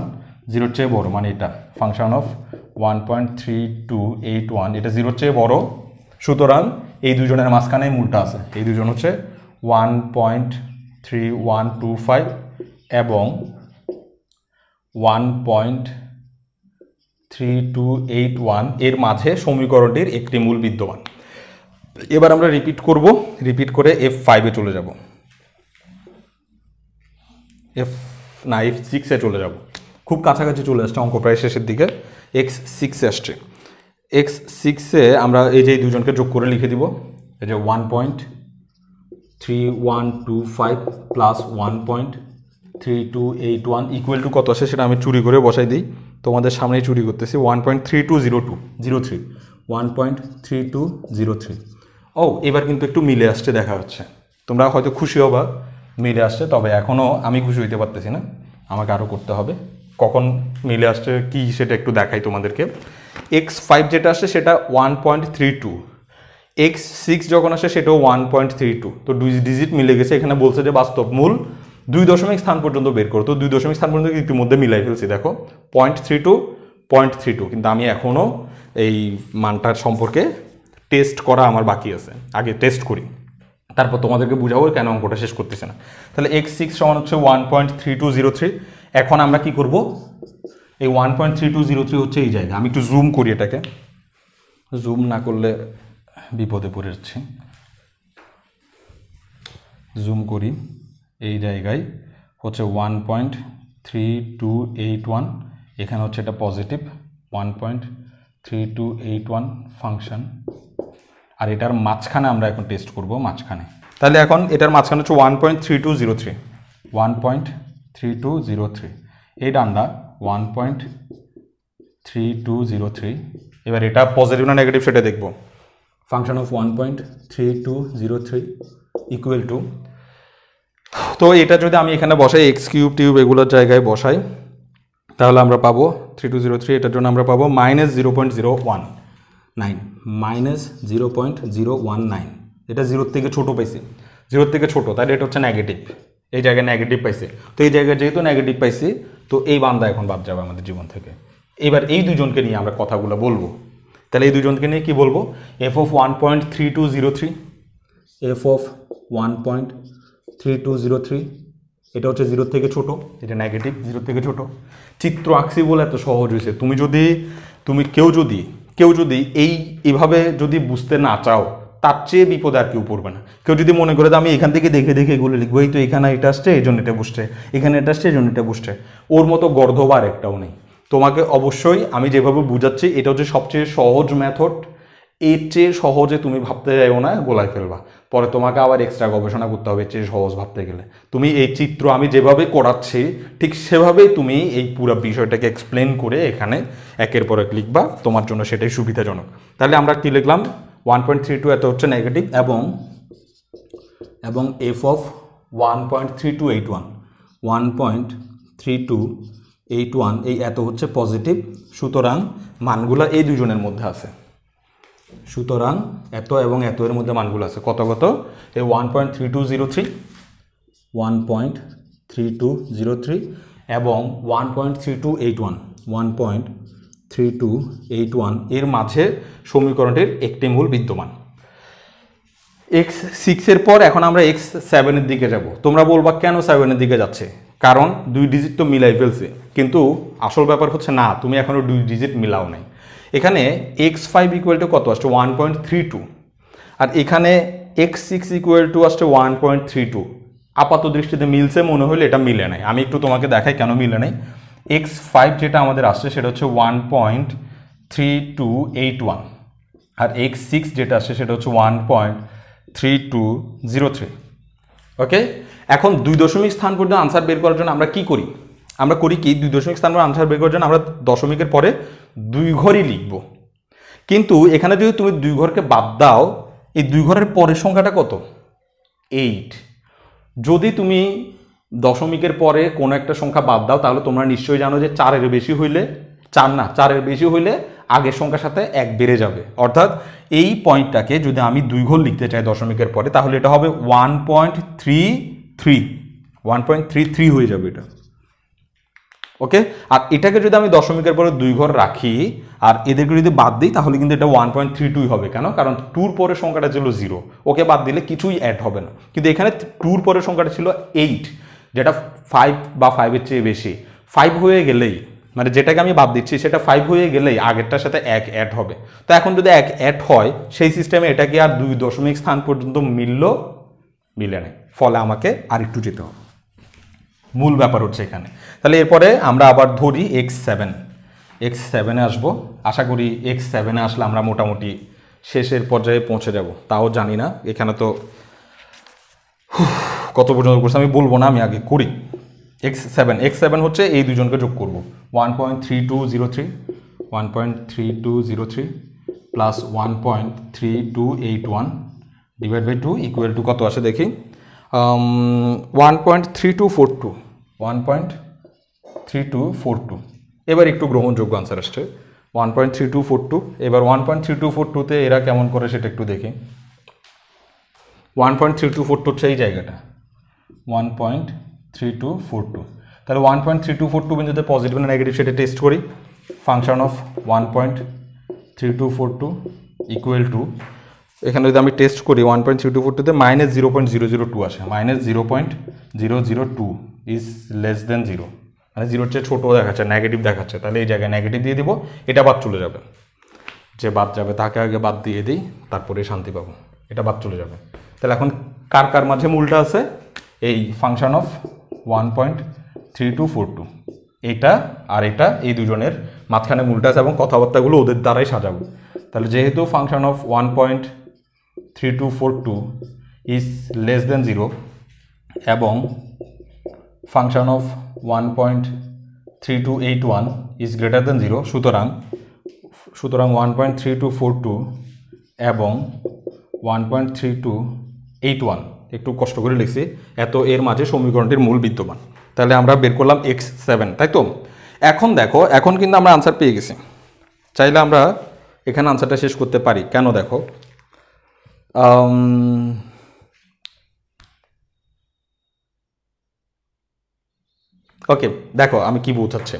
0 চেয়ে বড়, মানে এটা ফাংশন অফ 1.3281 এটা 0 চেয়ে বড়, সুতরাং এই দুজনের মাঝখানে মূলটা আছে। এই দুজন হচ্ছে 1.3125 এবং 1.3281 এর মাঝে সমীকরণটির একটি মূল বিদ্যমান। এবার আমরা রিপিট করে f5 এ চলে যাব, f6 এ চলে যাব। খুব কাছাকাছি চলে আসছে, অঙ্ক প্রায় শেষের দিকে। x6 এ আসছে। x6 এ আমরা এই যে দুজনকে যোগ করে লিখে দিব, এই যে 1.3125 প্লাস 1.3281 ইকুয়াল টু কত আসে সেটা আমি চুরি করে বসাই দিই, তোমাদের সামনেই চুরি করতেছি। 1.3203, 1.3203। ও এবার কিন্তু একটু মিলে আসছে দেখা হচ্ছে, তোমরা হয়তো খুশি হবা মিলে আসছে, তবে এখনও আমি খুশি হইতে পারতেছি না, আমাকে আরও করতে হবে। কখন মিলে আসছে কি সেটা একটু দেখাই তোমাদেরকে। x5 যেটা আসছে সেটা 1.32, x6 যখন আসে সেটাও 1.32, তো 2 ডিজিট মিলে গেছে। এখানে বলছে যে বাস্তব মূল 2 দশমিক স্থান পর্যন্ত বের করো, তো 2 দশমিক স্থান পর্যন্ত ইতিমধ্যে মিলাই ফেলছি। দেখো 0.32, কিন্তু আমি এখনও এই মানটার সম্পর্কে টেস্ট করা আমার বাকি আছে, আগে টেস্ট করি তারপর তোমাদেরকে বুঝাবো কেন অঙ্কটা শেষ করতেছে না। তাহলে x6 সমান হচ্ছে 1.3203। এখন আমরা কি করব, এই 1.3203 হচ্ছে এই জায়গা, আমি একটু জুম করি, এটাকে জুম না করলে বিপদে পড়ে যাচ্ছি, জুম করি। এই জায়গায় হচ্ছে 1.3281, এখানে হচ্ছে এটা পজিটিভ 1.3281 ফাংশন, আর এটার মাঝখানে আমরা এখন টেস্ট করব মাঝখানে। তাহলে এখন এটার মাঝখানে হচ্ছে 1.3203, এই ডান্ডা 1.3203। এবার এটা পজিটিভ না নেগেটিভ সেটা দেখব। ফাংশন অফ 1.3203 ইকুয়াল টু, তো এটা যদি আমি এখানে বসাই এক্স কিউব টিউব এগুলোর জায়গায় বসাই, তাহলে আমরা পাবো 3203, এটার জন্য আমরা পাবো -0.019, এটা 0 থেকে ছোট পাইছি, 0 থেকে ছোট, তাহলে এটা হচ্ছে নেগেটিভ, এই জায়গায় নেগেটিভ পাইছে। তো এই জায়গায় যেহেতু নেগেটিভ পাইছি, তো এই বান্দা এখন বাদ যাবে আমাদের জীবন থেকে। এবার এই দুজনকে নিয়ে আমরা কথাগুলো বলবো। তাহলে এই দুজনকে নিয়ে কি বলবো, f অফ 1.3203, f অফ 1.3203 এটা হচ্ছে 0 থেকে ছোট, এটা নেগেটিভ, 0 থেকে ছোট। চিত্র আঁকছি বলে এত সহজ হয়েছে। কেউ যদি এইভাবে যদি বুঝতে না চাও, তার চেয়ে বিপদে আর কেউ পড়বে না। কেউ যদি মনে করে যে আমি এখান থেকে দেখে এগুলো লিখবো, এই তো এখানে এটা আসছে এই জন্য এটা বসছে, এখানে এটা আসছে এই জন্য এটা বসছে, ওর মতো গর্ধবার একটাও নেই। তোমাকে অবশ্যই আমি যেভাবে বুঝাচ্ছি এটা হচ্ছে সবচেয়ে সহজ মেথড, এর চেয়ে সহজে তুমি ভাবতে যাইও না, গোলায় ফেলবা, পরে তোমাকে আবার এক্সট্রা গবেষণা করতে হবে এর চেয়ে সহজ ভাবতে গেলে। তুমি এই চিত্র আমি যেভাবে করাচ্ছি ঠিক সেভাবেই তুমি এই পুরো বিষয়টাকে এক্সপ্লেন করে এখানে একের পর এক লিখবা, তোমার জন্য সেটাই সুবিধাজনক। তাহলে আমরা কি লিখলাম, 1.32 এত হচ্ছে নেগেটিভ এবং f অফ 1.3281, 3281 এই এত হচ্ছে পজিটিভ, সুতরাং মানগুলা এই দুজনের মধ্যে আছে, সুতরাং এত এবং এত এর মধ্যে মানগুলো আছে কত কত, এই 1.3203 1.3203 এবং 1.3281 1.3281 এর মাঝে সমীকরণটির একটি মূল বিদ্যমান। x6 এর পর এখন আমরা x7 এর দিকে যাব। তোমরা বলবা কেন 7 এর দিকে যাচ্ছে, কারণ 2 ডিজিট তো মিলাই ফেলছে, কিন্তু আসল ব্যাপার হচ্ছে না, তুমি এখনো 2 ডিজিট মিলাও নাই। এখানে x5 ইকুয়াল টু কত আসছে 1.32 আর এখানে x6 ইকুয়াল টু আসছে 1.32। আপাত দৃষ্টিতে মিলছে মনে হলে, এটা মিলে নাই। আমি একটু তোমাকে দেখাই কেন মিলে নাই। x5 যেটা আমাদের আসছে সেটা হচ্ছে 1.3281 আর x6 যেটা আসছে সেটা হচ্ছে 1.3203। ওকে, এখন 2 দশমিক স্থান পর্যন্ত আনসার বের করার জন্য আমরা কি করি, আমরা করি কি 2 দশমিক স্থান পর্যন্ত আনসার বের করার জন্য আমরা দশমিকের পরে 2 ঘরই লিখব। কিন্তু এখানে যদি তুমি 2 ঘরকে বাদ দাও, এই 2 ঘরের পরের সংখ্যাটা কত 8। যদি তুমি দশমিকের পরে কোনো একটা সংখ্যা বাদ দাও তাহলে তোমরা নিশ্চয়ই জানো যে 4-এর বেশি হইলে 4-এর বেশি হইলে আগের সংখ্যার সাথে 1 বেড়ে যাবে। অর্থাৎ এই পয়েন্টটাকে যদি আমি 2 ঘর লিখতে চাই দশমিকের পরে তাহলে এটা হবে 1.33 হয়ে যাবে এটা। ওকে, আর এটাকে যদি আমি দশমিকের পরে 2 ঘর রাখি আর এদেরকে যদি বাদ দিই তাহলে কিন্তু এটা 1.32 হবে। কেন, কারণ 2-র পরের সংখ্যাটা ছিল 0, ওকে বাদ দিলে কিছুই অ্যাড হবে না। কিন্তু এখানে 2-র পরের সংখ্যাটা ছিল 8, যেটা 5 বা 5-এর চেয়ে বেশি। 5 হয়ে গেলেই, মানে যেটাকে আমি বাদ দিচ্ছি সেটা 5 হয়ে গেলেই আগেরটার সাথে 1 অ্যাড হবে। তো এখন যদি 1 অ্যাড হয় সেই সিস্টেমে এটাকে আর 2 দশমিক স্থান পর্যন্ত মিলে নেই, ফলে আমাকে আর একটু যেতে হবে। মূল ব্যাপার হচ্ছে এখানে। তাহলে এরপরে আমরা আবার ধরি x7-এ আসবো। আশা করি x7-এ আসলে আমরা মোটামুটি শেষের পর্যায়ে পৌঁছে যাব। তাও জানি না, এখানে তো কত পর্যন্ত করছে আমি বলবো না, আমি আগে করি। x7 হচ্ছে এই দুজনকে যোগ করব, 1.3203 plus 1.3281 divide by 2 equal to কত আসে দেখি, 1.3242। এবার একটু গ্রহণযোগ্য আনসার আসছে 1.3242। এবার 1.3242-তে এরা কেমন করে সেটা একটু দেখি। 1.3242 হচ্ছে এই জায়গাটা 1.3242। তাহলে 1.3242 বিন্দুতে পজিটিভ না নেগেটিভ সেটা টেস্ট করি। ফাংশন অফ 1.3242 ইকুয়াল টু, এখানে যদি আমি টেস্ট করি 1.3242-তে -0.002 আসে, -0.002 ইজ লেস দেন 0, মানে 0-র চেয়ে ছোটো দেখাচ্ছে, নেগেটিভ দেখাচ্ছে। তাহলে এই জায়গায় নেগেটিভ দিয়ে দিব, এটা বাদ চলে যাবে। যে বাদ যাবে তাকে আগে বাদ দিয়ে দিই, তারপরে শান্তি পাবো, এটা বাদ চলে যাবে। তাহলে এখন কার কার মাঝে মূলটা আছে, এই ফাংশন অফ 1.3242, এইটা আর এটা, এই দুজনের মাঝখানে মূলটা আছে এবং কথাবার্তাগুলো ওদের দ্বারাই সাজাবো। তাহলে যেহেতু function of 1.3242 is less than 0 এবং function of 1.3281 is greater than 0, সুতরাং 1.3242 এবং 1.3281 একটু কষ্ট করে লিখছি, এত এর মাঝে সমীকরণটির মূল বিদ্যমান। তাহলে আমরা বের করলাম x7, তাই তো? এখন দেখো, এখন কিন্তু আমরা আনসার পেয়ে গেছি। চাইলে আমরা এখানে আনসারটা শেষ করতে পারি। কেন দেখো, ওকে দেখো আমি কি বোঝাচ্ছি।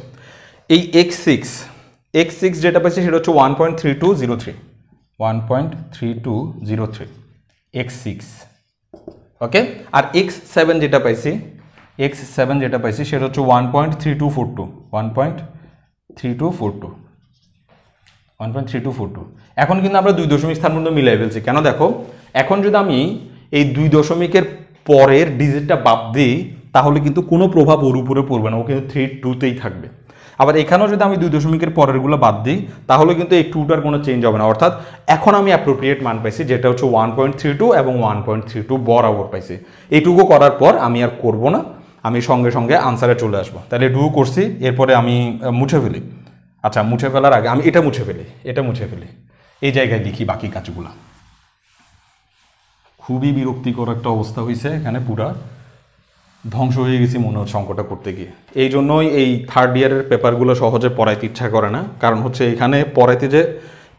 এই x6 যেটা পাইছি সেটা হচ্ছে 1.3203 x6, ওকে। আর x7 যেটা পাইছি সেটা হচ্ছে 1.3242। এখন কিন্তু আমরা 2 দশমিক স্থান পর্যন্ত মিলাই ফেলছি। কেন দেখো, এখন যদি আমি এই 2 দশমিকের পরের ডিজিটটা বাদ দিই তাহলে কিন্তু কোনো প্রভাব ওর উপরে পড়বে না, ও কিন্তু 32-তেই থাকবে। আবার এখানেও যদি আমি 2 দশমিকের পরেরগুলো বাদ দিই তাহলে কিন্তু এই 2টার কোনো চেঞ্জ হবে না। অর্থাৎ এখন আমি অ্যাপ্রোপ্রিয়েট মান পাইছি, যেটা হচ্ছে 1.32 এবং 1.32 বরাবর পাইছি। এইটুকু করার পর আমি আর করব না, আমি সঙ্গে সঙ্গে আনসারে চলে আসবো। তাহলে এটুকু করছি, এরপরে আমি মুছে ফেলি। আচ্ছা, মুছে ফেলার আগে আমি এটা মুছে ফেলি, এই জায়গায় লিখি বাকি কাজগুলো। খুবই বিরক্তিকর একটা অবস্থা হয়েছে এখানে পুরা। ধ্বংস হয়ে গেছি মনে হচ্ছে অঙ্কটা করতে গিয়ে। এই জন্যই এই থার্ড ইয়ারের পেপারগুলো সহজে পড়াইতে ইচ্ছা করে না, কারণ হচ্ছে এখানে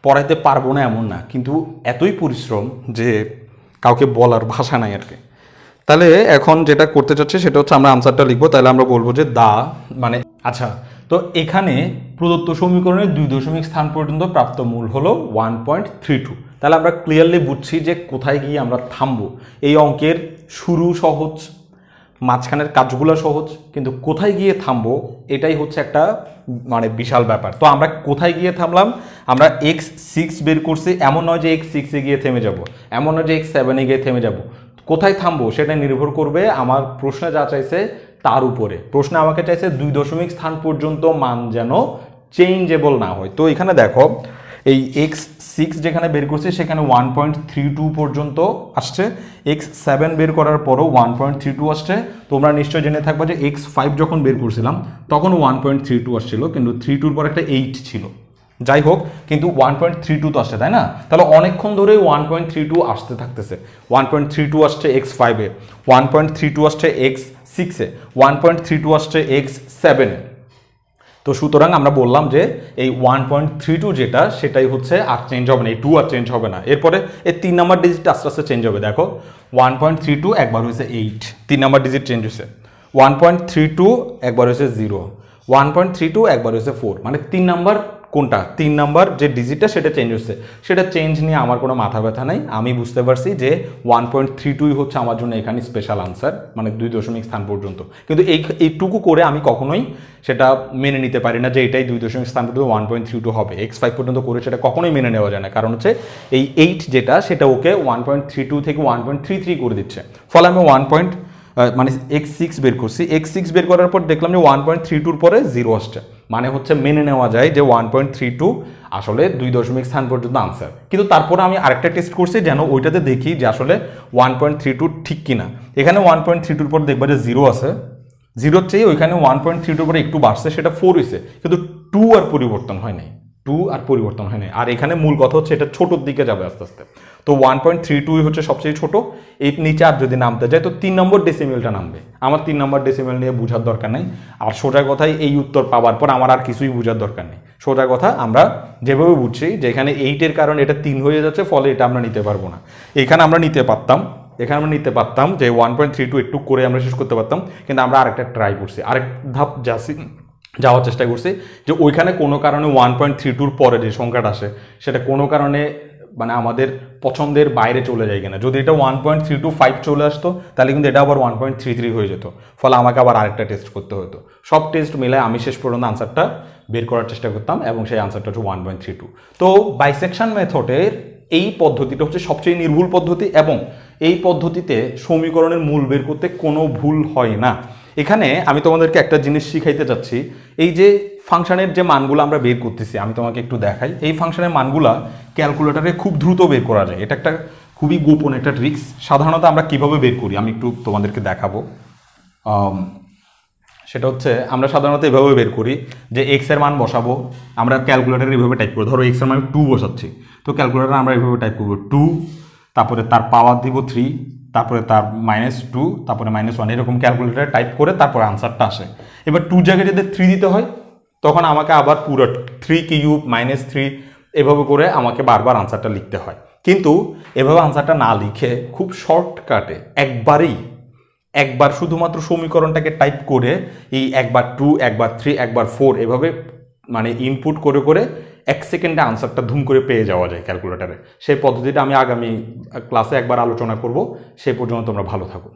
পড়াইতে পারবো না এমন না, কিন্তু এতই পরিশ্রম যে কাউকে বলার ভাষা নাই আর কি। তাহলে এখন যেটা করতে চাচ্ছি সেটা হচ্ছে আমরা আনসারটা লিখবো। তাহলে আমরা বলবো যে মানে আচ্ছা, তো এখানে প্রদত্ত সমীকরণের 2 দশমিক স্থান পর্যন্ত প্রাপ্ত মূল হলো 1.32। তাহলে আমরা ক্লিয়ারলি বুঝছি যে কোথায় গিয়ে আমরা থামবো। এই অঙ্কের শুরু সহজ, মাঝখানের কাজগুলো সহজ, কিন্তু কোথায় গিয়ে থামবো এটাই হচ্ছে একটা মানে বিশাল ব্যাপার। তো আমরা কোথায় গিয়ে থামলাম, আমরা x6 বের করছি, এমন নয় যে x6-এ গিয়ে থেমে যাব, এমন নয় যে x7-এ গিয়ে থেমে যাব। কোথায় থামবো সেটা নির্ভর করবে আমার প্রশ্নে যা চাইছে তার উপরে। প্রশ্নে আমাকে চাইছে 2 দশমিক স্থান পর্যন্ত মান যেন চেঞ্জেবল না হয়। তো এখানে দেখো এই x6 যেখানে বের করছি সেখানে 1.32 পর্যন্ত আসছে, x7 বের করার পরও 1.32 আসছে। তোমরা নিশ্চয় জেনে থাকবে যে x5 যখন বের করছিলাম তখন 1.32 আসছিল, কিন্তু 32-র পর একটা 8 ছিল। যাই হোক, কিন্তু 1.32 তো আসছে, তাই না? তাহলে অনেকক্ষণ ধরে 1.32 আসতে থাকতেছে। 1.32 আসছে x5-এ, 1.32 আসছে x6-এ, 1.32 আসছে x7-এ। তো সুতরাং আমরা বললাম যে এই 1.32 যেটা সেটাই হচ্ছে আর চেঞ্জ হবে না, এই 2 আর চেঞ্জ হবে না। এরপরে এই 3 নাম্বার ডিজিট আস্তে আস্তে চেঞ্জ হবে। দেখো 1.32 একবার হয়েছে 8, 3 নাম্বার ডিজিট চেঞ্জ হয়েছে। 1.32 একবার হয়েছে 0, 1.32 একবার হয়েছে 4, মানে 3 নাম্বার কোনটা, 3 নাম্বার যে ডিজিটটা সেটা চেঞ্জ হচ্ছে। সেটা চেঞ্জ নিয়ে আমার কোনো মাথা ব্যথা নাই, আমি বুঝতে পারছি যে 1.32 হচ্ছে আমার জন্য এখানে স্পেশাল আনসার, মানে 2 দশমিক স্থান পর্যন্ত। কিন্তু এইটুকু করে আমি কখনোই সেটা মেনে নিতে পারি না যে এটাই 2 দশমিক স্থান পর্যন্ত 1.32 হবে। x5 পর্যন্ত করে সেটা কখনোই মেনে নেওয়া যায় না, কারণ হচ্ছে এই 8 যেটা সেটা ওকে 1.32 থেকে 1.33 করে দিচ্ছে। ফলে আমি মানে x6 বের করছি, x6 বের করার পর দেখলাম যে 1.32-র পরে 0 আসছে, মানে হচ্ছে মেনে নেওয়া যায় যে 1.32 আসলে 2 দশমিক স্থান পর্যন্ত আনসার। কিন্তু তারপরে আমি আরেকটা টেস্ট করছি যেন ওইটাতে দেখি যে আসলে 1.32 ঠিক কিনা। এখানে 1.32-র পর দেখবা যে 0 আছে, 0-র চেয়ে ওইখানে 1.32-র পরে একটু বাড়ছে, সেটা 4 হয়েছে, কিন্তু 2 আর পরিবর্তন হয় নাই, 2 আর পরিবর্তন হয় নাই। আর এখানে মূল কথা হচ্ছে এটা ছোটোর দিকে যাবে আস্তে আস্তে। তো 1.32 হচ্ছে সবচেয়ে ছোট, এই নিচে আর যদি নামতে যায় তো 3 নম্বর ডেসিমেলটা নামবে। আমার 3 নম্বর ডেসিমেল নিয়ে বোঝার দরকার নেই, আর সোজা কথাই এই উত্তর পাওয়ার পর আমার আর কিছুই বোঝার দরকার নেই। সোজা কথা আমরা যেভাবে বুঝছি যে এখানে 8-এর কারণে এটা 3 হয়ে যাচ্ছে, ফলে এটা আমরা নিতে পারবো না। এখানে আমরা নিতে পারতাম যে 1.32 একটু করে আমরা শেষ করতে পারতাম, কিন্তু আমরা আরেকটা ট্রাই করছি, আরেক ধাপ যাওয়ার চেষ্টা করছি যে ওইখানে কোনো কারণে 1.32-র পরে যে সংখ্যাটা আসে সেটা কোনো কারণে মানে আমাদের পছন্দের বাইরে চলে যায় কিনা। যদি এটা 1.325 চলে আসতো তাহলে কিন্তু এটা আবার 1.33 হয়ে যেত, ফলে আমাকে আবার আরেকটা টেস্ট করতে হতো। সব টেস্ট মিলে আমি শেষ পর্যন্ত আনসারটা বের করার চেষ্টা করতাম, এবং সেই আনসারটা হচ্ছে 1.32। তো বাইসেকশন মেথডের এই পদ্ধতিটা হচ্ছে সবচেয়ে নির্ভুল পদ্ধতি, এবং এই পদ্ধতিতে সমীকরণের মূল বের করতে কোনো ভুল হয় না। এখানে আমি তোমাদেরকে একটা জিনিস শিখাইতে চাচ্ছি, এই যে ফাংশনের যে মানগুলো আমরা বের করতেছি আমি তোমাকে একটু দেখাই। এই ফাংশনের মানগুলা ক্যালকুলেটরে খুব দ্রুত বের করা যায়, এটা একটা খুবই গোপন একটা ট্রিক্স। সাধারণত আমরা কিভাবে বের করি আমি একটু তোমাদেরকে দেখাবো। সেটা হচ্ছে আমরা সাধারণত এভাবে বের করি যে এক্স এর মান বসাবো, আমরা ক্যালকুলেটারে এভাবে টাইপ করবো। ধরো এক্স এর মান 2 বসাচ্ছি, তো ক্যালকুলেটারে আমরা এভাবে টাইপ করবো 2, তারপরে তার পাওয়ার দিব 3, তারপরে তার -2, তারপরে -1, এরকম ক্যালকুলেটারে টাইপ করে তারপরে আনসারটা আসে। এবার 2 জায়গায় যদি 3 দিতে হয় তখন আমাকে আবার পুরো 3 কিউব -3 এভাবে করে আমাকে বারবার আনসারটা লিখতে হয়। কিন্তু এভাবে আনসারটা না লিখে খুব শর্টকাটে একবার শুধুমাত্র সমীকরণটাকে টাইপ করে এই একবার 2, একবার 3, একবার 4 এভাবে মানে ইনপুট করে করে 1 সেকেন্ডে আনসারটা ধুম করে পেয়ে যাওয়া যায় ক্যালকুলেটারে। সেই পদ্ধতিটা আমি আগামী ক্লাসে একবার আলোচনা করব। সেই পর্যন্ত তোমরা ভালো থাকো।